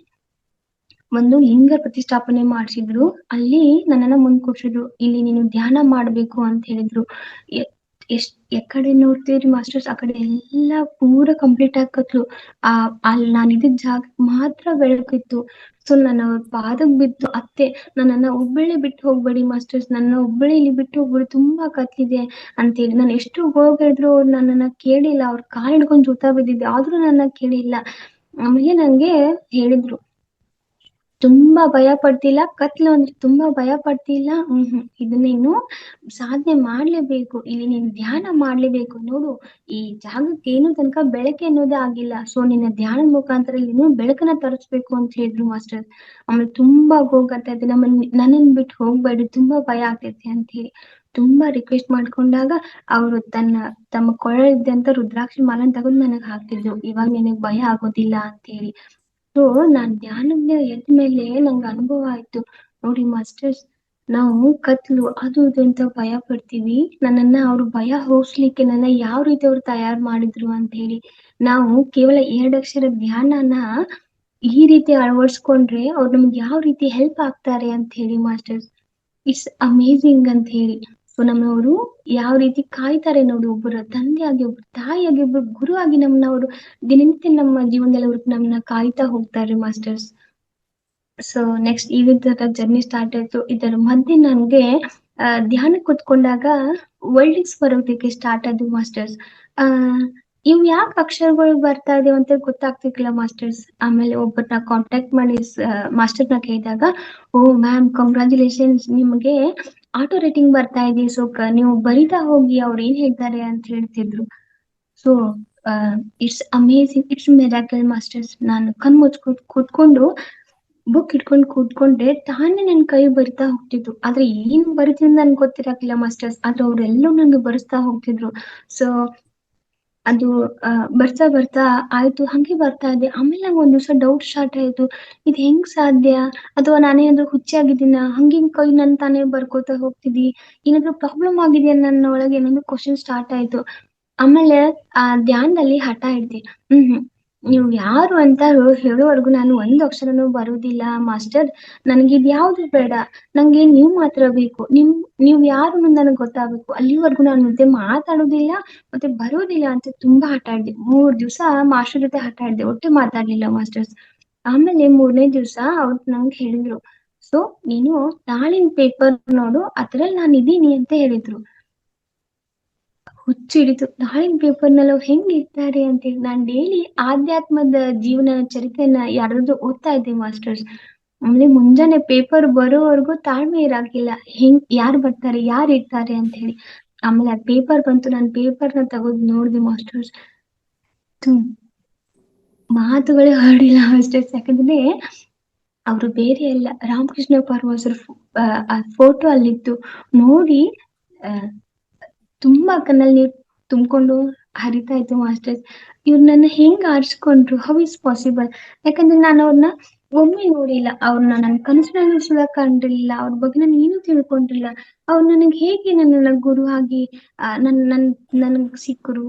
ಒಂದು ಲಿಂಗ ಪ್ರತಿಷ್ಠಾಪನೆ ಮಾಡಿಸಿದ್ರು. ಅಲ್ಲಿ ನನ್ನನ್ನ ಮುಂದ್ ಕೂರ್ಸಿದ್ರು. ಇಲ್ಲಿ ನೀನು ಧ್ಯಾನ ಮಾಡ್ಬೇಕು ಅಂತ ಹೇಳಿದ್ರು. ಎಕಡೆ ನೋಡ್ತೀರಿ ಮಾಸ್ಟರ್ಸ್, ಆ ಕಡೆ ಎಲ್ಲ ಪೂರ ಕಂಪ್ಲೀಟ್ ಆಕತ್ಲು. ಅಲ್ಲಿ ನಾನು ಇದ್ದಿದ್ ಜಾಗ ಮಾತ್ರ ಬೆಳಕಿತ್ತು. ಸೊ ನಾನು ಅವ್ರ ಪಾದಕ್ ಬಿದ್ದು, ಅತ್ತೆ ನನ್ನನ್ನ ಒಬ್ಬಳೆ ಬಿಟ್ಟು ಹೋಗ್ಬೇಡಿ ಮಾಸ್ಟರ್ಸ್, ನನ್ನ ಒಬ್ಬಳೆ ಇಲ್ಲಿ ಬಿಟ್ಟು ಹೋಗ್ಬೇಡಿ, ತುಂಬಾ ಕತ್ಲಿದೆ ಅಂತೇಳಿ. ನಾನು ಎಷ್ಟು ಹೋಗಿದ್ರು ಅವ್ರು ನನ್ನನ್ನ ಕೇಳಿಲ್ಲ. ಅವ್ರ ಕಾಲ್ ಹಿಡ್ಕೊಂಡ್ ಜೂತಾ ಬಿದ್ದಿದ್ದೆ, ಆದ್ರೂ ನನ್ನ ಕೇಳಿಲ್ಲ. ಆಮೇಲೆ ನಂಗೆ ಹೇಳಿದ್ರು, ತುಂಬಾ ಭಯ ಪಡ್ತಿಲ್ಲ, ಕತ್ಲು ಅಂದ್ರೆ ತುಂಬಾ ಭಯ ಪಡ್ತಿಲ್ಲ, ಇದನ್ನ ನೀನು ಸಾಧನೆ ಮಾಡ್ಲೇಬೇಕು, ಇಲ್ಲಿ ನೀನು ಧ್ಯಾನ ಮಾಡ್ಲೇಬೇಕು. ನೋಡು, ಈ ಜಾಗಕ್ಕೆ ಏನು ತನಕ ಬೆಳಕೆ ಅನ್ನೋದೇ ಆಗಿಲ್ಲ. ಸೊ ನಿನ್ನ ಧ್ಯಾನದ ಮುಖಾಂತರ ನೀನು ಬೆಳಕನ್ನ ತರಿಸ್ಬೇಕು ಅಂತ ಹೇಳಿದ್ರು ಮಾಸ್ಟರ್. ಆಮೇಲೆ ತುಂಬಾ ಹೋಗತ್ತೆ, ನನ್ನನ್ ಬಿಟ್ಟು ಹೋಗ್ಬೇಡಿ, ತುಂಬಾ ಭಯ ಆಗ್ತೈತಿ ಅಂತ ಹೇಳಿ ತುಂಬಾ ರಿಕ್ವೆಸ್ಟ್ ಮಾಡ್ಕೊಂಡಾಗ ಅವರು ತಮ್ಮ ಕೊರಳಿದ್ದಂತ ರುದ್ರಾಕ್ಷಿ ಮಾಲನ್ ತಗೊಂಡು ನನಗ್ ಹಾಕ್ತಿದ್ರು, ಇವಾಗ ನಿನಗ್ ಭಯ ಆಗೋದಿಲ್ಲ ಅಂತ ಹೇಳಿ. ಸೊ ನಾನ್ ಧ್ಯಾನದಿಂದ ಎದ್ದ ಮೇಲೆ ನಂಗೆ ಅನುಭವ ಆಯ್ತು. ನೋಡಿ ಮಾಸ್ಟರ್ಸ್, ನಾವು ಕತ್ಲು ಅದು ಇದು ಅಂತ ಭಯ ಪಡ್ತೀವಿ, ನನ್ನನ್ನ ಅವ್ರು ಭಯ ಹೋಗ್ಸ್ಲಿಕ್ಕೆ ನನ್ನ ಯಾವ ರೀತಿ ಅವ್ರು ತಯಾರು ಮಾಡಿದ್ರು ಅಂತ ಹೇಳಿ. ನಾವು ಕೇವಲ 2 ಅಕ್ಷರ ಧ್ಯಾನನ ಈ ರೀತಿ ಅಳವಡಿಸ್ಕೊಂಡ್ರೆ ಅವ್ರು ನಮ್ಗೆ ಯಾವ ರೀತಿ ಹೆಲ್ಪ್ ಆಗ್ತಾರೆ ಅಂತ ಹೇಳಿ ಮಾಸ್ಟರ್ಸ್. ಇಟ್ಸ್ ಅಮೇಝಿಂಗ್ ಅಂತ ಹೇಳಿ. ಸೊ ನಮ್ಮವರು ಯಾವ ರೀತಿ ಕಾಯ್ತಾರೆ ನೋಡಿ, ಒಬ್ಬರ ತಂದೆಯಾಗಿ, ಒಬ್ಬರು ತಾಯಿಯಾಗಿ, ಒಬ್ಬರು ಗುರು ಆಗಿ ನಮ್ಮನ್ನ ಅವರು ದಿನನಿತ್ಯ ನಮ್ಮ ಜೀವನದಲ್ಲಿ ಅವ್ರು ನಮ್ಮನ್ನ ಕಾಯ್ತಾ ಹೋಗ್ತಾರೆ ಮಾಸ್ಟರ್ಸ್. ಸೊ ನೆಕ್ಸ್ಟ್ ಈ ತರ ಜರ್ನಿ ಸ್ಟಾರ್ಟ್ ಆಯ್ತು. ಇದರ ಮಧ್ಯೆ ನನ್ಗೆ ಧ್ಯಾನ ಕೂತ್ಕೊಂಡಾಗ ವರ್ಲ್ಡಿಂಗ್ಸ್ ಬರೋದಕ್ಕೆ ಸ್ಟಾರ್ಟ್ ಆದ್ವು ಮಾಸ್ಟರ್ಸ್. ಆ ಇವ್ ಯಾಕೆ ಅಕ್ಷರಗಳು ಬರ್ತಾ ಇದೇವ ಅಂತ ಗೊತ್ತಾಗ್ತಿರ್ಲಿಲ್ಲ ಮಾಸ್ಟರ್ಸ್. ಆಮೇಲೆ ಒಬ್ಬರನ್ನ ಕಾಂಟ್ಯಾಕ್ಟ್ ಮಾಡಿ ಮಾಸ್ಟರ್ನ ಕೇಳಿದಾಗ, ಓ ಮ್ಯಾಮ್ ಕಂಗ್ರಾಚುಲೇಷನ್ಸ್, ನಿಮಗೆ ಆಟೋ ರೇಟಿಂಗ್ ಬರ್ತಾ ಇದೆ, ಸೊ ನೀವು ಬರಿತಾ ಹೋಗಿ ಅವ್ರು ಏನ್ ಹೇಳ್ತಾರೆ ಅಂತ ಹೇಳ್ತಿದ್ರು. So it's amazing, it's miracle masters. ನಾನು ಕಣ್ ಮುಚ್ಕೊಂಡು ಕೂತ್ಕೊಂಡು ಬುಕ್ ಇಟ್ಕೊಂಡು ಕೂತ್ಕೊಂಡ್ರೆ ತಾನೇ ನನ್ ಕೈ ಬರಿತಾ ಹೋಗ್ತಿದ್ರು. ಆದ್ರೆ ಏನ್ ಬರಿತೀನಿ ನನ್ಗೆ ಗೊತ್ತಿರಕಿಲ್ಲ ಮಾಸ್ಟರ್ಸ್, ಆದ್ರೆ ಅವ್ರೆಲ್ಲೂ ನನ್ಗೆ ಬರೆಸ್ತಾ ಹೋಗ್ತಿದ್ರು. ಸೊ ಅದು ಬರ್ತಾ ಬರ್ತಾ ಆಯ್ತು ಹಂಗೆ ಬರ್ತಾ ಇದೆ. ಆಮೇಲೆ ನಂಗೆ ಒಂದ್ ದಿವ್ಸ ಡೌಟ್ ಸ್ಟಾರ್ಟ್ ಆಯ್ತು. ಇದು ಹೆಂಗ್ ಸಾಧ್ಯ? ಅಥವಾ ನಾನೇನಾದ್ರೂ ಹುಚ್ಚಿ ಆಗಿದ್ದೀನ? ಹಂಗಿಂಗ್ ಕೈ ನನ್ ತಾನೇ ಬರ್ಕೋತಾ ಹೋಗ್ತಿದಿ? ಏನಾದ್ರೂ ಪ್ರಾಬ್ಲಮ್ ಆಗಿದೆಯಾ ನನ್ನ ಒಳಗೆ? ಏನಾದ್ರು ಕ್ವಶನ್ ಸ್ಟಾರ್ಟ್ ಆಯ್ತು. ಆಮೇಲೆ ಆ ಧ್ಯಾನದಲ್ಲಿ ಹಠ ಹಿಡ್ದೆ. ಹ್ಮ್ ನೀವು ಯಾರು ಅಂತ ಹೇಳೋವರೆಗೂ ನಾನು ಒಂದ್ ಅಕ್ಷರನೂ ಬರುದಿಲ್ಲ ಮಾಸ್ಟರ್. ನನ್ಗಿದ್ ಯಾವ್ದು ಬೇಡ. ನಂಗೆ ನೀವ್ ಮಾತ್ರ ಬೇಕು. ನೀವ್ ಯಾರು ಅನ್ನೋದು ನನಗ್ ಗೊತ್ತಾಗ್ಬೇಕು. ಅಲ್ಲಿವರೆಗೂ ನಾನು ಮತ್ತೆ ಮಾತಾಡೋದಿಲ್ಲ, ಮತ್ತೆ ಬರೋದಿಲ್ಲ ಅಂತ ತುಂಬಾ ಹಠ ಹಿಡ್ದೆ. 3 ದಿವ್ಸ ಮಾಸ್ಟರ್ ಜೊತೆ ಹಠ ಹಿಡ್ದೆ. ಒಟ್ಟು ಮಾತಾಡ್ಲಿಲ್ಲ ಮಾಸ್ಟರ್ಸ್. ಆಮೇಲೆ 3ನೇ ದಿವ್ಸ ಅವ್ರು ನಂಗೆ ಹೇಳಿದ್ರು, ಸೊ ನೀನು ನಾಳಿನ ಪೇಪರ್ ನೋಡು, ಅದ್ರಲ್ಲಿ ನಾನು ಇದೀನಿ ಅಂತ ಹೇಳಿದ್ರು. ಹುಚ್ಚು ಹಿಡಿತು. ನಾಳಿನ ಪೇಪರ್ನಲ್ಲಿ ಅವ್ರು ಹೆಂಗ್ ಇರ್ತಾರೆ ಅಂತೇಳಿ. ನಾನ್ ಡೈಲಿ ಆಧ್ಯಾತ್ಮದ ಜೀವನ ಚರಿತ್ರೆನ ಯಾರಾದ್ರೂ ಓದ್ತಾ ಇದ್ದೆ ಮಾಸ್ಟರ್ಸ್. ಆಮೇಲೆ ಮುಂಜಾನೆ ಪೇಪರ್ ಬರೋವರೆಗೂ ತಾಳ್ಮೆ ಇರಾಕಿಲ್ಲ. ಹೆಂಗ್ ಯಾರು ಬರ್ತಾರೆ, ಯಾರು ಇರ್ತಾರೆ ಅಂತ ಹೇಳಿ. ಆಮೇಲೆ ಆ ಪೇಪರ್ ಬಂತು. ನಾನು ಪೇಪರ್ನ ತಗೊಂಡ್ ನೋಡ್ದೆ ಮಾಸ್ಟರ್ಸ್. ಮಾತುಗಳೇ ಹೊರಡಿಲ್ಲ ಮಾಸ್ಟರ್ಸ್. ಯಾಕಂದ್ರೆ ಅವರು ಬೇರೆ ಎಲ್ಲ ರಾಮಕೃಷ್ಣ ಪರಮಹಂಸರ ಫೋಟೋ ಅಲ್ಲಿತ್ತು. ನೋಡಿ ಆ ತುಂಬಾ ಕಣ್ಣಲ್ಲಿ ನೀರ್ ತುಂಬ್ಕೊಂಡು ಹರಿತಾ ಇತ್ತು ಮಾಸ್ಟರ್ಸ್. ಇವ್ರು ನನ್ನ ಹೆಂಗ್ ಆರಿಸ್ಕೊಂಡ್ರು? How is possible? ಯಾಕಂದ್ರೆ ನಾನು ಅವ್ರನ್ನ ಒಮ್ಮೆ ನೋಡಿಲ್ಲ. ಅವ್ರನ್ನ ನನ್ನ ಕನಸಿನಲ್ಲಿ ಸುದ ಕಂಡಿಲ್ಲ. ಅವ್ರ ಬಗ್ಗೆ ನಾನು ಏನು ತಿಳ್ಕೊಂಡಿಲ್ಲ. ಅವ್ರು ನನಗೆ ಹೇಗೆ ನನ್ನ ಗುರು ಆಗಿ ನನ್ಗ್ ಸಿಕ್ಕರು?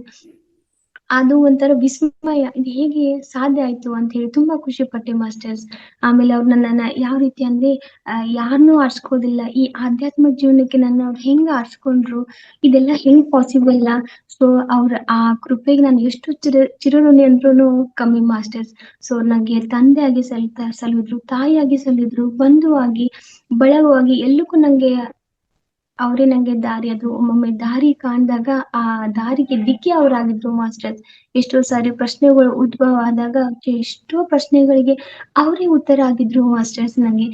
ಅದು ಒಂಥರ ವಿಸ್ಮಯ. ಇದು ಹೇಗೆ ಸಾಧ್ಯ ಆಯ್ತು ಅಂತ ಹೇಳಿ ತುಂಬಾ ಖುಷಿ ಪಟ್ಟೆ ಮಾಸ್ಟರ್ಸ್. ಆಮೇಲೆ ಅವ್ರು ನನ್ನನ್ನ ಯಾವ ರೀತಿ ಅಂದ್ರೆ ಯಾರನ್ನೂ ಆರ್ಸ್ಕೋದಿಲ್ಲ. ಈ ಆಧ್ಯಾತ್ಮ ಜೀವನಕ್ಕೆ ನನ್ನ ಅವ್ರು ಹೆಂಗ್ ಆರ್ಸ್ಕೊಂಡ್ರು? ಇದೆಲ್ಲ ಹೆಂಗ್ ಪಾಸಿಬಲ್? ಸೊ ಅವ್ರ ಆ ಕೃಪೆಗೆ ನಾನು ಎಷ್ಟು ಚಿರಋಣಿ ಅಂದ್ರೂ ಕಮ್ಮಿ ಮಾಸ್ಟರ್ಸ್. ಸೊ ನಂಗೆ ತಂದೆಯಾಗಿ ಸಲುದ್ರು, ತಾಯಿಯಾಗಿ ಸಲುದ್ರು, ಬಂಧುವಾಗಿ, ಬಳಗವಾಗಿ ಎಲ್ಲಕ್ಕೂ ನಂಗೆ ಅವರೇ ನಂಗೆ ದಾರಿ. ಅದು ಒಮ್ಮೊಮ್ಮೆ ದಾರಿ ಕಾಣ್ದಾಗ ಆ ದಾರಿಗೆ ದಿಕ್ಕೇ ಅವರಾಗಿದ್ರು ಮಾಸ್ಟರ್ಸ್. ಎಷ್ಟೋ ಸಾರಿ ಪ್ರಶ್ನೆಗಳು ಉದ್ಭವ ಆದಾಗ ಎಷ್ಟೋ ಪ್ರಶ್ನೆಗಳಿಗೆ ಅವರೇ ಉತ್ತರ ಆಗಿದ್ರು ಮಾಸ್ಟರ್ಸ್. ನಂಗೆ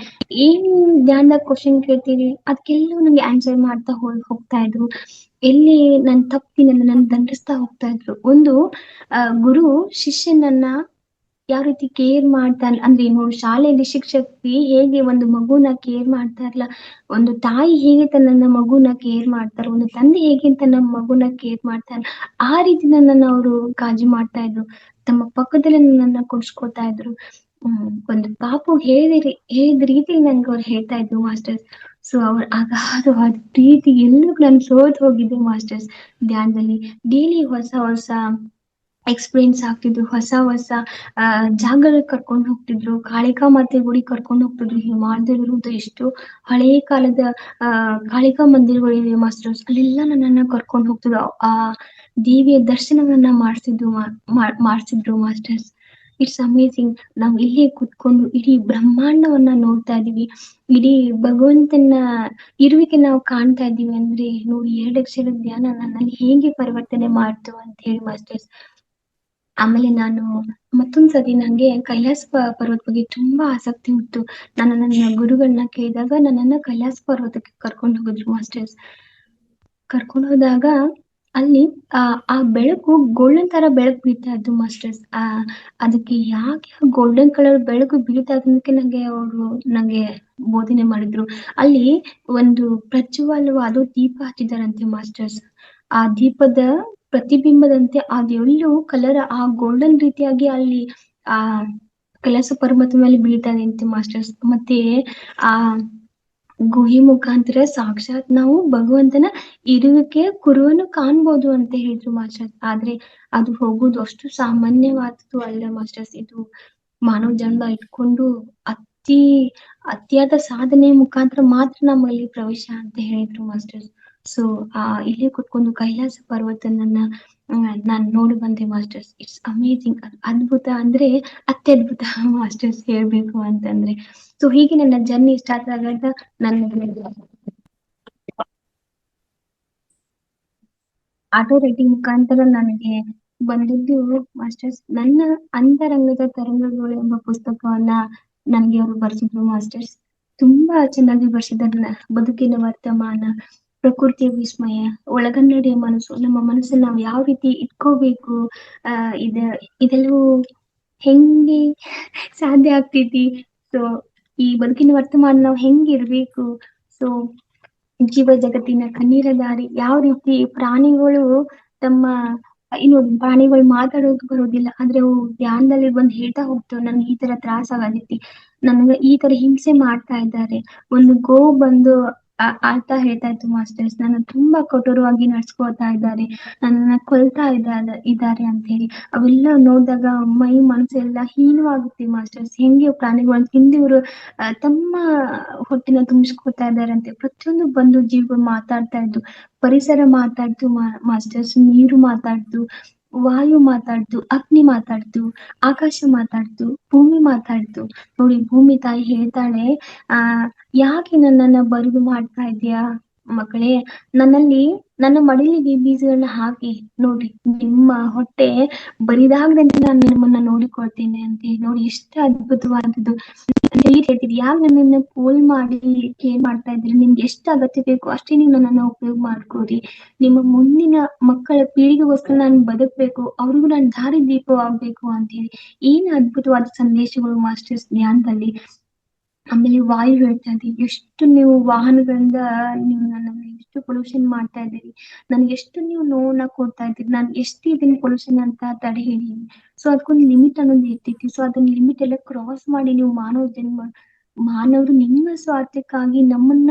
ಏನ್ ಧ್ಯಾನದಾಗ ಕ್ವಶನ್ ಕೇಳ್ತೀರಿ ಅದಕ್ಕೆಲ್ಲೂ ನಂಗೆ ಆನ್ಸರ್ ಮಾಡ್ತಾ ಹೋಗ್ತಾ ಇದ್ರು. ಎಲ್ಲಿ ನನ್ ತಪ್ಪಿನ ನನ್ನ ದಂಡಿಸ್ತಾ ಹೋಗ್ತಾ ಇದ್ರು. ಒಂದು ಗುರು ಶಿಷ್ಯನನ್ನ ಯಾವ ರೀತಿ ಕೇರ್ ಮಾಡ್ತಾನೆ ಅಂದ್ರೆ ಏನು, ಶಾಲೆಯಲ್ಲಿ ಶಿಕ್ಷಕಿ ಹೇಗೆ ಒಂದು ಮಗುನ ಕೇರ್ ಮಾಡ್ತಾರಲ್ಲ, ಒಂದು ತಾಯಿ ಹೇಗೆ ತನ್ನ ಮಗುನ ಕೇರ್ ಮಾಡ್ತಾರೆ, ಒಂದು ತಂದೆ ಹೇಗೆ ತನ್ನ ಮಗುನ ಕೇರ್ ಮಾಡ್ತಾರೆ, ಆ ರೀತಿ ನನ್ನನ್ನು ಅವರು ಕಾಳಜಿ ಮಾಡ್ತಾ ಇದ್ರು. ತಮ್ಮ ಪಕ್ಕದಲ್ಲಿ ನನ್ನನ್ನ ಕುಡ್ಸ್ಕೊತಾ ಇದ್ರು. ಒಂದು ಪಾಪು ಹೇಳಿದ ರೀತಿ ನಂಗೆ ಅವ್ರು ಹೇಳ್ತಾ ಇದ್ರು ಮಾಸ್ಟರ್ಸ್. ಸೊ ಅವ್ರ ಅಗಾಧವಾದ ಪ್ರೀತಿ ಎಲ್ಲೂ ನಾನು ಸೋತ್ ಹೋಗಿದ್ದೆ ಮಾಸ್ಟರ್ಸ್. ಧ್ಯಾನದಲ್ಲಿ ಡೈಲಿ ಹೊಸ ಹೊಸ ಎಕ್ಸ್ಪೀರಿಯನ್ಸ್ ಆಗ್ತಿದ್ರು. ಹೊಸ ಹೊಸ ಜಾಗಗಳಿಗೆ ಕರ್ಕೊಂಡು ಹೋಗ್ತಿದ್ರು. ಕಾಳಿಕಾ ಮಾತೆ ಗುಡಿ ಕರ್ಕೊಂಡು ಹೋಗ್ತಿದ್ರು. ಹಿಮಾಲಯದಲ್ಲಿರುವಂತ ಎಷ್ಟು ಹಳೇ ಕಾಲದ ಕಾಳಿಕಾ ಮಂದಿರಗಳಿವೆ ಮಾಸ್ಟರ್ಸ್. ಅಲ್ಲೆಲ್ಲ ನನ್ನನ್ನ ಕರ್ಕೊಂಡು ಹೋಗ್ತಿದ್ರು. ಆ ದೇವಿಯ ದರ್ಶನವನ್ನ ಮಾಡಿಸಿದ್ರು ಮಾಸ್ಟರ್ಸ್. It's amazing. ನಾವು ಇಲ್ಲೇ ಕುತ್ಕೊಂಡು ಇಡೀ ಬ್ರಹ್ಮಾಂಡವನ್ನ ನೋಡ್ತಾ ಇದೀವಿ. ಇಡೀ ಭಗವಂತನ ಇರುವಿಕೆ ನಾವು ಕಾಣ್ತಾ ಇದೀವಿ ಅಂದ್ರೆ ನೋಡಿ, 2 ಅಕ್ಷರದ ಧ್ಯಾನ ನನ್ನಲ್ಲಿ ಹೇಗೆ ಪರಿವರ್ತನೆ ಮಾಡ್ತು ಅಂತ ಹೇಳಿ ಮಾಸ್ಟರ್ಸ್. ಆಮೇಲೆ ನಾನು ಮತ್ತೊಂದ್ಸತಿ ನಂಗೆ ಕೈಲಾಸ ಪರ್ವತ ಬಗ್ಗೆ ತುಂಬಾ ಆಸಕ್ತಿ ಇತ್ತು. ನಾನು ನನ್ನ ಗುರುಗಳನ್ನ ಕೇಳಿದಾಗ ನನ್ನನ್ನ ಕೈಲಾಸ ಪರ್ವತಕ್ಕೆ ಕರ್ಕೊಂಡು ಹೋಗಿದ್ರು ಮಾಸ್ಟರ್ಸ್. ಕರ್ಕೊಂಡು ಹೋದಾಗ ಅಲ್ಲಿ ಆ ಬೆಳಕು ಗೋಲ್ಡನ್ ತರ ಬೆಳಕು ಬೀಳ್ತಾ ಇದ್ದು ಮಾಸ್ಟರ್ಸ್. ಅದಕ್ಕೆ ಯಾಕೆ ಗೋಲ್ಡನ್ ಕಲರ್ ಬೆಳಕು ಬೀಳ್ತಾ ಇದ್ದಕ್ಕೆ ನಂಗೆ ಬೋಧನೆ ಮಾಡಿದ್ರು. ಅಲ್ಲಿ ಒಂದು ಪ್ರಜ್ವಲವಾದ ದೀಪ ಹಚ್ಚಿದಾರಂತೆ ಮಾಸ್ಟರ್ಸ್. ಆ ದೀಪದ ಪ್ರತಿಬಿಂಬದಂತೆ ಅದೆಲ್ಲೂ ಕಲರ್ ಆ ಗೋಲ್ಡನ್ ರೀತಿಯಾಗಿ ಅಲ್ಲಿ ಆ ಕೈಲಾಸ ಪರ್ವತ ಮೇಲೆ ಬೀಳ್ತಾ ಇದೆ ಮಾಸ್ಟರ್ಸ್. ಮತ್ತೆ ಆ ಗುಹೆ ಮುಖಾಂತರ ಸಾಕ್ಷಾತ್ ನಾವು ಭಗವಂತನ ಇರುವಿಕೆ ಕುರುವನ್ನು ಕಾಣ್ಬೋದು ಅಂತ ಹೇಳಿದ್ರು ಮಾಸ್ಟರ್ಸ್. ಆದ್ರೆ ಅದು ಹೋಗುದು ಅಷ್ಟು ಸಾಮಾನ್ಯವಾದದ್ದು ಅಲ್ಲ ಮಾಸ್ಟರ್ಸ್. ಇದು ಮಾನವ ಜನ್ಮ ಇಟ್ಕೊಂಡು ಅತಿಯಾದ ಸಾಧನೆ ಮುಖಾಂತರ ಮಾತ್ರ ನಮ್ಮಲ್ಲಿ ಪ್ರವೇಶ ಅಂತ ಹೇಳಿದ್ರು ಮಾಸ್ಟರ್ಸ್. ಸೊ ಇಲ್ಲೇ ಕುತ್ಕೊಂಡು ಕೈಲಾಸ ಪರ್ವತನನ್ನ ನಾನ್ ನೋಡಿ ಬಂದೆ ಮಾಸ್ಟರ್ಸ್. It's amazing. ಅದ್ಭುತ ಅಂದ್ರೆ ಅತ್ಯದ್ಭುತ ಮಾಸ್ಟರ್ಸ್ ಹೇಳ್ಬೇಕು ಅಂತಂದ್ರೆ. ಸೊ ಹೀಗೆ ನನ್ನ ಜರ್ನಿ ಸ್ಟಾರ್ಟ್ ಆದಾಗ ನನ್ನ ಆಟೋ ರೈಟಿಂಗ್ ಮುಖಾಂತರ ನನಗೆ ಬಂದಿದ್ದು ಮಾಸ್ಟರ್ಸ್. ನನ್ನ ಅಂತರಂಗದ ತರಂಗಗಳು ಎಂಬ ಪುಸ್ತಕವನ್ನ ನನಗೆ ಅವರು ಬರ್ಸಿದ್ರು ಮಾಸ್ಟರ್ಸ್. ತುಂಬಾ ಚೆನ್ನಾಗಿ ಬರ್ಸಿದ್ದಾರೆ. ಬದುಕಿನ ವರ್ತಮಾನ, ಪ್ರಕೃತಿಯ ವಿಸ್ಮಯ, ಒಳಗನ್ನಡಿಯ ಮನಸ್ಸು, ನಮ್ಮ ಮನಸ್ಸನ್ನ ನಾವು ಯಾವ ರೀತಿ ಇಟ್ಕೋಬೇಕು, ಇದ ಇದೆಲ್ಲವೂ ಹೆಂಗೆ ಸಾಧ್ಯ ಆಗ್ತೈತಿ, ಸೊ ಈ ಬದುಕಿನ ವರ್ತಮಾನ ನಾವು ಹೆಂಗಿರ್ಬೇಕು, ಸೊ ಜೀವ ಜಗತ್ತಿನ ಕಣ್ಣೀರ ದಾರಿ ಯಾವ ರೀತಿ ಪ್ರಾಣಿಗಳು ತಮ್ಮ ಇನ್ನು ಪ್ರಾಣಿಗಳು ಮಾತಾಡೋದು ಬರೋದಿಲ್ಲ ಆದ್ರೆ ಅವು ಧ್ಯಾನದಲ್ಲಿ ಬಂದು ಹೇಳ್ತಾ ಹೋಗ್ತವೆ, ನನ್ಗೆ ಈ ತರ ತ್ರಾಸ ಆಗತೈತಿ, ನನ್ಗೆ ಈ ತರ ಹಿಂಸೆ ಮಾಡ್ತಾ ಇದ್ದಾರೆ. ಒಂದು ಗೋವು ಬಂದು ಆಳ್ತಾ ಹೇಳ್ತಾ ಇತ್ತು ಮಾಸ್ಟರ್ಸ್, ನನ್ನ ತುಂಬಾ ಕಠೋರವಾಗಿ ನಡ್ಸ್ಕೊತಾ ಇದ್ದಾರೆ, ನನ್ನನ್ನ ಕೊಲ್ತಾ ಇದ್ದಾರೆ ಅಂತ ಹೇಳಿ. ಅವೆಲ್ಲ ನೋಡಿದಾಗ ಮೈ ಮನಸ್ಸೆಲ್ಲ ಹೀನವಾಗುತ್ತೆ ಮಾಸ್ಟರ್ಸ್. ಹೆಂಗೆ ಪ್ರಾಣಿಗಳನ್ನ ತಿಂದಿವ್ರು ತಮ್ಮ ಹೊಟ್ಟಿನ ತುಂಬಿಸ್ಕೊತಾ ಇದ್ದಾರೆ ಅಂತೆ. ಪ್ರತಿಯೊಂದು ಬಂದು ಜೀವಗಳು ಮಾತಾಡ್ತಾ ಇದ್ದು, ಪರಿಸರ ಮಾತಾಡ್ತು ಮಾಸ್ಟರ್ಸ್, ನೀರು ಮಾತಾಡ್ತು, ವಾಯು ಮಾತಾಡ್ತು, ಅಗ್ನಿ ಮಾತಾಡ್ತು, ಆಕಾಶ ಮಾತಾಡ್ತು, ಭೂಮಿ ಮಾತಾಡ್ತು. ನೋಡಿ, ಭೂಮಿ ತಾಯಿ ಹೇಳ್ತಾಳೆ, ಆ ಯಾಕೆ ನನ್ನನ್ನ ಬರಿದು ಮಾಡ್ತಾ ಇದ್ಯಾ ಮಕ್ಕಳೇ, ನನ್ನಲ್ಲಿ ನನ್ನ ಮಡಿಲಿಗೆ ಬೀಜಗಳನ್ನ ಹಾಕಿ ನೋಡಿ, ನಿಮ್ಮ ಹೊಟ್ಟೆ ಬರಿದಾಗದಂತೆ ನಾನು ನಿಮ್ಮನ್ನ ನೋಡಿಕೊಳ್ತೇನೆ ಅಂತ ಹೇಳಿ. ನೋಡಿ ಎಷ್ಟು ಅದ್ಭುತವಾದದ್ದು. ಹೇಳ್ತೀರಿ, ಯಾಕೆ ನನ್ನನ್ನ ಪೋಲ್ ಮಾಡಿ ಕೇರ್ ಮಾಡ್ತಾ ಇದ್ರಿ, ನಿಮ್ಗೆ ಎಷ್ಟು ಅಗತ್ಯ ಬೇಕು ಅಷ್ಟೇ ನೀವು ನನ್ನನ್ನ ಉಪಯೋಗ ಮಾಡ್ಕೋರಿ, ನಿಮ್ಮ ಮುಂದಿನ ಮಕ್ಕಳ ಪೀಳಿಗೆಗೋಸ್ಕರ ನಾನು ಬದುಕ್ಬೇಕು, ಅವ್ರಿಗೂ ನಾನು ದಾರಿ ದೀಪವಾಗ್ಬೇಕು ಅಂತ ಹೇಳಿ. ಏನ್ ಅದ್ಭುತವಾದ ಸಂದೇಶಗಳು ಮಾಸ್ಟರ್ಸ್ ಧ್ಯಾನದಲ್ಲಿ. ಆಮೇಲೆ ವಾಯು ಹೇಳ್ತಾ ಇದ್ದೀವಿ, ಎಷ್ಟು ನೀವು ವಾಹನಗಳಿಂದ ನೀವು ನನ್ನನ್ನು ಎಷ್ಟು ಪೊಲ್ಯೂಷನ್ ಮಾಡ್ತಾ ಇದ್ದೀರಿ, ನನ್ಗೆ ಎಷ್ಟು ನೀವು ನೋವನ್ನ ಕೊಡ್ತಾ ಇದ್ದೀರಿ, ನಾನು ಎಷ್ಟು ಇದನ್ನ ಪೊಲ್ಯೂಷನ್ ಅಂತ ತಡೆ ಹಿಡೀನಿ. ಸೊ ಅದಕ್ಕೊಂದು ಲಿಮಿಟ್ ಅನ್ನೋದು ಇರ್ತೈತಿ. ಸೊ ಅದನ್ನ ಲಿಮಿಟ್ ಎಲ್ಲ ಕ್ರಾಸ್ ಮಾಡಿ ನೀವು ಮಾನವರು ನಿಮ್ಮ ಸ್ವಾರ್ಥಕ್ಕಾಗಿ ನಮ್ಮನ್ನ,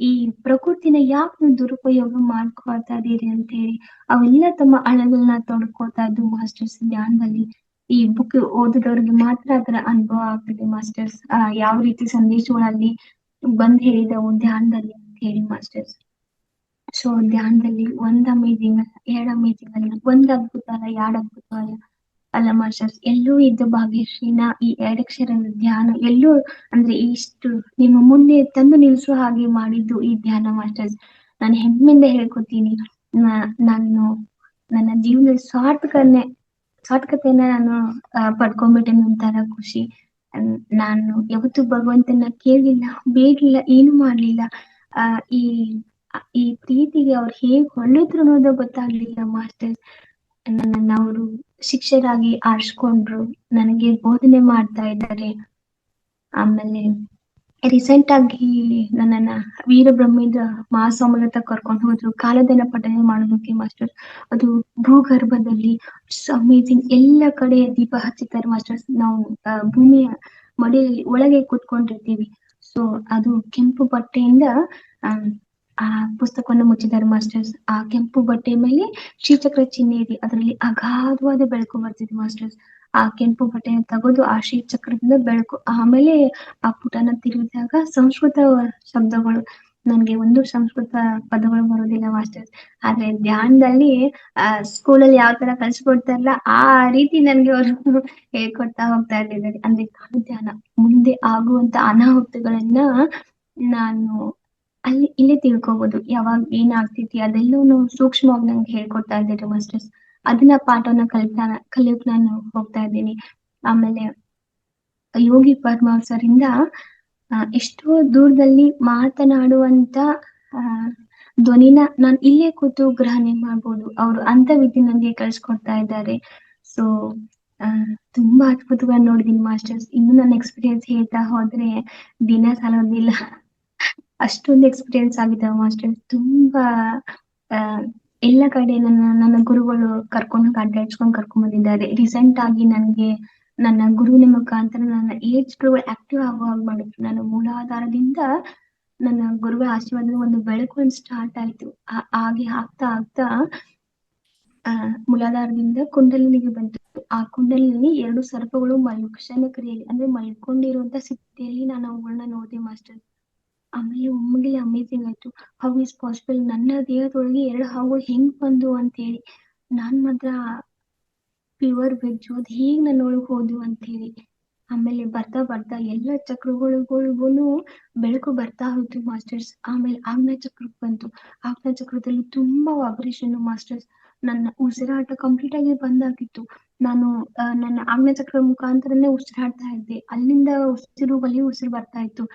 ಈ ಪ್ರಕೃತಿನ ಯಾಕೆ ನೀವು ದುರುಪಯೋಗ ಮಾಡ್ಕೊಳ್ತಾ ಇದೀರಿ ಅಂತ ಹೇಳಿ ಅವೆಲ್ಲ ತಮ್ಮ ಅಳಗಳನ್ನ ತೊಡ್ಕೊತಾ ಇದ್ದು ಮಾಸ್ಟರ್ಸ್ ಧ್ಯಾನದಲ್ಲಿ. ಈ ಬುಕ್ ಓದಿದವ್ರಿಗೆ ಮಾತ್ರ ಅದರ ಅನುಭವ ಆಗ್ತದೆ ಮಾಸ್ಟರ್ಸ್, ಯಾವ ರೀತಿ ಸಂದೇಶಗಳಲ್ಲಿ ಬಂದ್ ಹೇಳಿದವು ಧ್ಯಾನದಲ್ಲಿ ಅಂತ ಹೇಳಿ ಮಾಸ್ಟರ್ಸ್. ಸೊ ಧ್ಯಾನದಲ್ಲಿ ಒಂದ್ ಅಮೇಜಿಂಗ್ ಅಲ್ಲ, ಎರಡ್ ಅಮೇಜಿಂಗ್ ಅಲ್ಲ, ಒಂದ್ ಅದ್ಭುತ ಅಲ್ಲ, ಎರಡ್ ಅದ್ಭುತ ಅಲ್ಲ ಮಾಸ್ಟರ್ಸ್. ಎಲ್ಲೂ ಇದ್ದ ಭಾಗ್ಯಶ್ರೀನ ಈ ಎರಡಕ್ಷರದ ಧ್ಯಾನ ಎಲ್ಲೂ ಅಂದ್ರೆ ಇಷ್ಟು ನಿಮ್ಮ ಮುಂದೆ ತಂದು ನಿಲ್ಸುವ ಹಾಗೆ ಮಾಡಿದ್ದು ಈ ಧ್ಯಾನ ಮಾಸ್ಟರ್ಸ್. ನಾನು ಹೆಮ್ಮೆಯಿಂದ ಹೇಳ್ಕೊತೀನಿ, ನಾನು ನನ್ನ ಜೀವನದ ಸಾರ್ಥಕತೆಯನ್ನ ನಾನು ಪಡ್ಕೊಂಡ್ಬಿಟ್ಟೆ ಒಂಥರ ಖುಷಿ. ನಾನು ಯಾವತ್ತು ಭಗವಂತನ ಕೇಳಲಿಲ್ಲ, ಬೇಡಲಿಲ್ಲ, ಏನು ಮಾಡ್ಲಿಲ್ಲ. ಆ ಈ ಈ ಪ್ರೀತಿಗೆ ಅವ್ರು ಹೇಗ್ ಹೊಳ್ಳಿದ್ರು ಅನ್ನೋದು ಗೊತ್ತಾಗ್ಲಿಲ್ಲ ಮಾಸ್ಟರ್ಸ್. ನನ್ನನ್ನ ಅವರು ಶಿಕ್ಷಕರಾಗಿ ಆರಿಸ್ಕೊಂಡ್ರು, ನನಗೆ ಬೋಧನೆ ಮಾಡ್ತಾ ಇದ್ದಾರೆ. ಆಮೇಲೆ ರೀಸೆಂಟ್ ಆಗಿ ನನ್ನನ್ನ ವೀರಬ್ರಹ್ಮೇಂದ್ರ ಮಹಾಸ್ವಾಮಿಗಳ ಕರ್ಕೊಂಡು ಹೋದ್ರು ಕಾಲಧನ ಪಠನೆ ಮಾಡೋದಕ್ಕೆ ಮಾಸ್ಟರ್ಸ್. ಅದು ಭೂಗರ್ಭದಲ್ಲಿ ಅಮೇಜಿಂಗ್, ಎಲ್ಲ ಕಡೆ ದೀಪ ಹಚ್ಚಿದ್ದಾರೆ ಮಾಸ್ಟರ್ಸ್. ನಾವು ಭೂಮಿಯ ಮಡಿಯಲ್ಲಿ ಒಳಗೆ ಕೂತ್ಕೊಂಡಿರ್ತೀವಿ. ಸೊ ಅದು ಕೆಂಪು ಬಟ್ಟೆಯಿಂದ ಆ ಪುಸ್ತಕವನ್ನು ಮುಚ್ಚಿದ್ದಾರೆ ಮಾಸ್ಟರ್ಸ್. ಆ ಕೆಂಪು ಬಟ್ಟೆ ಮೇಲೆ ಶ್ರೀಚಕ್ರ ಚಿಹ್ನೆ ಇದೆ, ಅದರಲ್ಲಿ ಅಗಾಧವಾದ ಬೆಳಕು ಬರ್ತಿದೆ ಮಾಸ್ಟರ್ಸ್. ಆ ಕೆಂಪು ಬಟ್ಟೆಯನ್ನು ತೆಗೆದು ಆ ಶ್ರೀಚಕ್ರದಿಂದ ಬೆಳಕು, ಆಮೇಲೆ ಆ ಪುಟನ ತಿರುಗಿದಾಗ ಸಂಸ್ಕೃತ ಶಬ್ದಗಳು, ನನ್ಗೆ ಒಂದು ಸಂಸ್ಕೃತ ಪದಗಳು ಬರೋದಿಲ್ಲ ಮಾಸ್ಟರ್ಸ್. ಆದ್ರೆ ಧ್ಯಾನದಲ್ಲಿ ಸ್ಕೂಲಲ್ಲಿ ಯಾವ ತರ ಕಲ್ಸ್ಕೊಡ್ತಾರಲ್ಲ ಆ ರೀತಿ ನನ್ಗೆ ಅವರು ಹೇಳ್ಕೊಡ್ತಾ ಹೋಗ್ತಾ ಇದ್ದಾರೆ. ಅಂದ್ರೆ ಕಾಲ ಧ್ಯಾನ, ಮುಂದೆ ಆಗುವಂತ ಅನಾಹುತಗಳನ್ನ ನಾನು ಇಲ್ಲೇ ತಿಳ್ಕೊಬಹುದು, ಯಾವಾಗ ಏನಾಗ್ತೈತಿ ಅದೆಲ್ಲೂ ಸೂಕ್ಷ್ಮವಾಗಿ ನಂಗೆ ಹೇಳ್ಕೊಡ್ತಾ ಇದ್ದಾರೆ ಮಾಸ್ಟರ್ಸ್. ಅದನ್ನ ಪಾಠವನ್ನ ಕಲಿಯೋಕ್ ನಾನು ಹೋಗ್ತಾ ಇದ್ದೀನಿ. ಆಮೇಲೆ ಯೋಗಿ ಪರಮಹಂಸರಿಂದ ಎಷ್ಟೋ ದೂರದಲ್ಲಿ ಮಾತನಾಡುವಂತ ಆ ಧ್ವನಿನ ನಾನು ಇಲ್ಲೇ ಕೂತು ಗ್ರಹಣೆ ಮಾಡ್ಬೋದು, ಅವರು ಅಂತ ವಿಧಿ ನಂಗೆ ಕಳ್ಸಿಕೊಡ್ತಾ ಇದ್ದಾರೆ. ಸೊ ತುಂಬಾ ಅದ್ಭುತವಾಗಿ ನೋಡಿದೀನಿ ಮಾಸ್ಟರ್ಸ್. ಇನ್ನು ನನ್ನ ಎಕ್ಸ್ಪೀರಿಯನ್ಸ್ ಹೇಳ್ತಾ ಹೋದ್ರೆ ದಿನ ಸಾಲೋದಿಲ್ಲ, ಅಷ್ಟೊಂದು ಎಕ್ಸ್ಪೀರಿಯನ್ಸ್ ಆಗಿದೆ ಮಾಸ್ಟರ್ಸ್. ತುಂಬಾ ಆ ಎಲ್ಲ ಕಡೆ ನನ್ನ ಗುರುಗಳು ಕರ್ಕೊಂಡ್ ಬಂದಿದ್ದಾರೆ. ರೀಸೆಂಟ್ ಆಗಿ ನನ್ಗೆ ನನ್ನ ಗುರುವಿನ ಮುಖಾಂತರ ನನ್ನ ಏಜ್ಗಳು ಆಕ್ಟಿವ್ ಆಗೋ ಹಾಗೆ ಮಾಡಿದ್ರು. ನನ್ನ ಮೂಲಾಧಾರದಿಂದ ನನ್ನ ಗುರುಗಳ ಆಶೀರ್ವಾದ ಒಂದು ಬೆಳಕು ಸ್ಟಾರ್ಟ್ ಆಯ್ತು. ಹಾಗೆ ಆಗ್ತಾ ಆಗ್ತಾ ಮೂಲಾಧಾರದಿಂದ ಕುಂಡಲಿನಿಗೆ ಬಂತು. ಆ ಕುಂಡಲಿನಿ 2 ಸರ್ಪಗಳು ಮಲ್ಕ್ಷಣ ಕ್ರಿಯೆಯಲ್ಲಿ ಅಂದ್ರೆ ಮಲ್ಕೊಂಡಿರುವಂತ ಸ್ಥಿತಿಯಲ್ಲಿ ನಾನು ಅವುಗಳನ್ನ ನೋಡಿದೆ ಮಾಸ್ಟರ್. ಆಮೇಲೆ ಒಮ್ಮೆಗೆ ಅಮೇಜಿಂಗ್ ಆಯ್ತು, ಹೌ ಇಸ್ ಪಾಸಿಬಲ್, ನನ್ನ ದೇಹದೊಳಗೆ 2 ಹಾವುಗಳು ಹೆಂಗ್ ಬಂದು ಅಂತ ಹೇಳಿ. ನಾನ್ ಮಾತ್ರ ಪ್ಯೂರ್ ವೆಜ್, ಅದ್ ಹೇಗ್ ನನ್ನ ಒಳಗ್ ಹೋದ್ವು ಅಂತ ಹೇಳಿ. ಆಮೇಲೆ ಬರ್ತಾ ಬರ್ತಾ ಎಲ್ಲ ಚಕ್ರಗಳಿಗೂ ಬೆಳಕು ಬರ್ತಾ ಹೋಯ್ತು ಮಾಸ್ಟರ್ಸ್. ಆಮೇಲೆ ಆಗ್ನೇಯ ಚಕ್ರಕ್ಕೆ ಬಂತು. ಆಗ್ನೇಯ ಚಕ್ರದಲ್ಲಿ ತುಂಬಾ ವೈಬ್ರೇಷನ್ ಮಾಸ್ಟರ್ಸ್. ನನ್ನ ಉಸಿರಾಟ ಕಂಪ್ಲೀಟ್ ಆಗಿ ಬಂದಾಗಿತ್ತು. ನಾನು ನನ್ನ ಆಗ್ನೇಯ ಚಕ್ರ ಮುಖಾಂತರನೇ ಉಸಿರಾಡ್ತಾ ಇದ್ದೆ, ಅಲ್ಲಿಂದ ಉಸಿರು ಬರ್ತಾ ಇತ್ತು.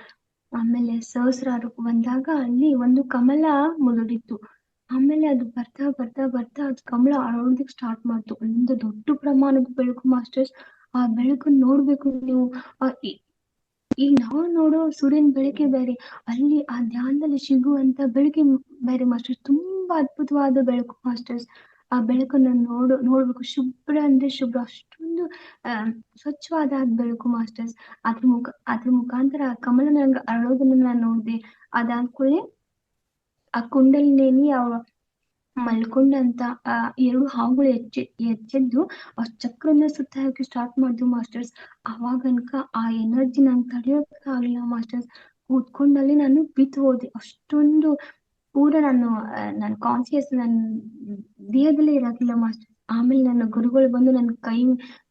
ಆಮೇಲೆ ಸಹಸ್ರಾರಕ್ಕೆ ಬಂದಾಗ ಅಲ್ಲಿ ಒಂದು ಕಮಲ ಮುದುಡಿತ್ತು. ಆಮೇಲೆ ಅದು ಬರ್ತಾ ಬರ್ತಾ ಬರ್ತಾ ಅದು ಕಮಲ ಅರಳೋದಕ್ಕೆ ಸ್ಟಾರ್ಟ್ ಮಾಡ್ತು. ಅಲ್ಲಿಂದ ದೊಡ್ಡ ಪ್ರಮಾಣದ ಬೆಳಕು ಮಾಸ್ಟರ್ಸ್. ಆ ಬೆಳಕನ್ನ ನೋಡ್ಬೇಕು ನೀವು. ಈಗ ನಾವು ನೋಡೋ ಸೂರ್ಯನ ಬೆಳಕೆ ಬೇರೆ, ಅಲ್ಲಿ ಆ ಧ್ಯಾನದಲ್ಲಿ ಸಿಗುವಂತ ಬೆಳಕೆ ಬೇರೆ ಮಾಸ್ಟರ್ಸ್. ತುಂಬಾ ಅದ್ಭುತವಾದ ಬೆಳಕು ಮಾಸ್ಟರ್ಸ್. ಆ ಬೆಳಕನ್ನ ನೋಡ್ಬೇಕು. ಶುಭ್ರ ಅಂದ್ರೆ ಶುಭ್ರ, ಅಷ್ಟೊಂದು ಆ ಸ್ವಚ್ಛವಾದ ಬೆಳಕು ಮಾಸ್ಟರ್ಸ್. ಅದ್ರ ಮುಖಾಂತರ ಆ ಕಮಲ ನಂಗೆ ಅರಳೋದನ್ನ ನಾನು ನೋಡ್ದೆ. ಅದಾದ್ಕೂಡ್ಲೆ ಆ ಕುಂಡಲಿನಿ ಮಲ್ಕೊಂಡಂತ ಆ ಎರಡು ಹಾವುಗಳು ಎಚ್ಚೆದ್ದು ಆ ಚಕ್ರನ ಸುತ್ತ ಹಾಕಿ ಸ್ಟಾರ್ಟ್ ಮಾಡಿದ್ವು ಮಾಸ್ಟರ್ಸ್. ಅವಾಗನ್ಕ ಆ ಎನರ್ಜಿ ನಂಗೆ ತಡೆಯೋಕೆ ಆಗ್ಲಿಲ್ಲ ಮಾಸ್ಟರ್ಸ್. ಕೂತ್ಕೊಂಡಲ್ಲಿ ನಾನು ಬಿದ್ದು ಹೋದೆ. ಅಷ್ಟೊಂದು ಪೂರ ನಾನು ಕಾನ್ಸಿಯಸ್ ನನ್ನ ದೇಹದಲ್ಲೇ ಇರಾಕಿಲ್ಲ ಮಾಸ್ಟರ್. ಆಮೇಲೆ ನನ್ನ ಗುರುಗಳು ಬಂದು ನನ್ನ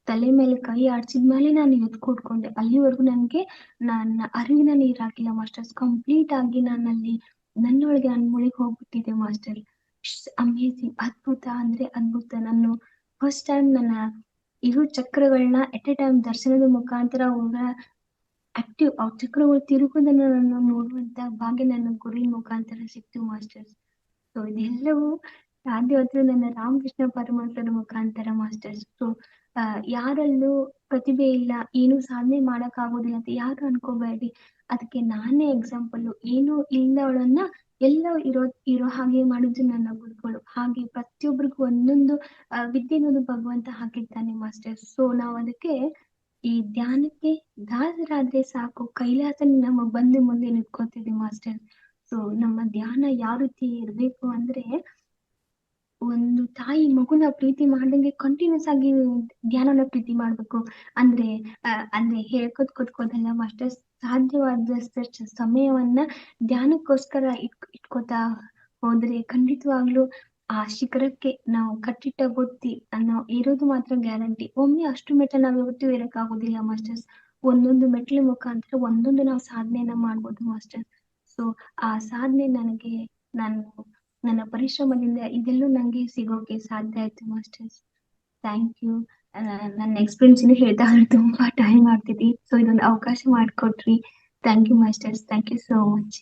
ತಲೆ ಮೇಲೆ ಕೈ ಆಡ್ಸಿದ್ಮೇಲೆ ನಾನು ಎದ್ದು ಕೂತ್ಕೊಂಡೆ. ಅಲ್ಲಿವರೆಗೂ ನನ್ಗೆ ನನ್ನ ಅರಿವಿನ ನೀರಾಕಿಲ್ಲ ಮಾಸ್ಟರ್ಸ್. ಕಂಪ್ಲೀಟ್ ಆಗಿ ನಾನಲ್ಲಿ ನನ್ನೊಳಗೆ ನಾನು ಮುಳುಗಿ ಹೋಗ್ಬಿಟ್ಟಿದ್ದೆ ಮಾಸ್ಟರ್. ಅಮೇಸಿಂಗ್, ಅದ್ಭುತ ಅಂದ್ರೆ ಅದ್ಭುತ. ನಾನು ಫಸ್ಟ್ ಟೈಮ್ ನನ್ನ ಇರು ಚಕ್ರಗಳನ್ನ ಎಟ್ ಎ ಟೈಮ್ ದರ್ಶನದ ಮುಖಾಂತರ ಅವರ ಆಕ್ಟಿವ್ ಅವ್ರ ಚಕ್ರಗಳು ತಿರುಗುದನ್ನ ನಾನು ನೋಡುವಂತ ಭಾಗ್ಯ ನನ್ನ ಗುರಿ ಮುಖಾಂತರ ಸಿಕ್ತು ಮಾಸ್ಟರ್ಸ್. ಸೊ ಇದೆಲ್ಲವೂ ಸಾಧ್ಯವಾದ್ರು ನನ್ನ ರಾಮಕೃಷ್ಣ ಪರಮಹಂಸರ ಮುಖಾಂತರ ಮಾಸ್ಟರ್ಸ್. ಸೊ ಯಾರಲ್ಲೂ ಪ್ರತಿಭೆ ಇಲ್ಲ, ಏನು ಸಾಧನೆ ಮಾಡಕ್ ಆಗೋದಿಲ್ಲ ಅಂತ ಯಾರು ಅನ್ಕೋಬೇಡಿ. ಅದಕ್ಕೆ ನಾನೇ ಎಕ್ಸಾಂಪಲ್. ಏನು ಇಲ್ಲದವಳನ್ನ ಎಲ್ಲ ಇರೋ ಹಾಗೆ ಮಾಡಿದ್ದು ನನ್ನ ಗುರುಗಳು. ಹಾಗೆ ಪ್ರತಿಯೊಬ್ಬರಿಗೂ ಒಂದೊಂದು ವಿದ್ಯೆ ಅನ್ನೋದು ಭಗವಂತ ಹಾಕಿರ್ತಾನೆ ಮಾಸ್ಟರ್ಸ್. ಸೊ ನಾವ್ ಅದಕ್ಕೆ ಈ ಧ್ಯಾನಕ್ಕೆ ದಾಸರಾದ್ರೆ ಸಾಕು, ಕೈಲಾಸ ನಮ್ಮ ಬಂದು ಮುಂದೆ ನಿಂತ್ಕೋತೀವಿ ಮಾಸ್ಟರ್. ಸೊ ನಮ್ಮ ಧ್ಯಾನ ಯಾವ ರೀತಿ ಇರ್ಬೇಕು ಅಂದ್ರೆ, ಒಂದು ತಾಯಿ ಮಗುನ ಪ್ರೀತಿ ಮಾಡ್ದಂಗೆ ಕಂಟಿನ್ಯೂಸ್ ಆಗಿ ಧ್ಯಾನನ ಪ್ರೀತಿ ಮಾಡ್ಬೇಕು. ಅಂದ್ರೆ ಅಂದ್ರೆ ಹೇಳ್ಕೊದ್ ಕೊಟ್ಕೋದಲ್ಲ ಮಾಸ್ಟರ್. ಸಾಧ್ಯವಾದಷ್ಟು ಸಮಯವನ್ನ ಧ್ಯಾನಕ್ಕೋಸ್ಕರ ಇಟ್ಕೋತಾ ಹೋದ್ರೆ ಖಂಡಿತವಾಗ್ಲೂ ಆ ಶಿಖರಕ್ಕೆ ನಾವು ಕಟ್ಟಿಟ್ಟ ಬುತ್ತಿ ನಾವು ಇರೋದು ಮಾತ್ರ ಗ್ಯಾರಂಟಿ. ಒಮ್ಮೆ ಅಷ್ಟು ಮೆಟ್ಟ ನಾವ್ ಯಾವತ್ತೂ ಏರಕ್ಕಾಗೋದಿಲ್ಲ ಮಾಸ್ಟರ್ಸ್. ಒಂದೊಂದು ಮೆಟ್ಲ ಮುಖಾಂತರ ಒಂದೊಂದು ನಾವು ಸಾಧನೆಯನ್ನ ಮಾಡ್ಬೋದು ಮಾಸ್ಟರ್. ಸೊ ಆ ಸಾಧನೆ ನಾನು ನನ್ನ ಪರಿಶ್ರಮದಿಂದ ಇದೆಲ್ಲೂ ನಂಗೆ ಸಿಗೋಕೆ ಸಾಧ್ಯ ಆಯ್ತು ಮಾಸ್ಟರ್ಸ್. Thank you. ನನ್ನ ಎಕ್ಸ್ಪೀರಿಯನ್ಸ್ ಇನ್ನು ಹೇಳ್ತಾ ತುಂಬಾ ಟೈಮ್ ಆಗ್ತಿದೆ. ಸೊ ಇದೊಂದು ಅವಕಾಶ ಮಾಡಿಕೊಟ್ರಿ. Thank you masters. Thank you so much.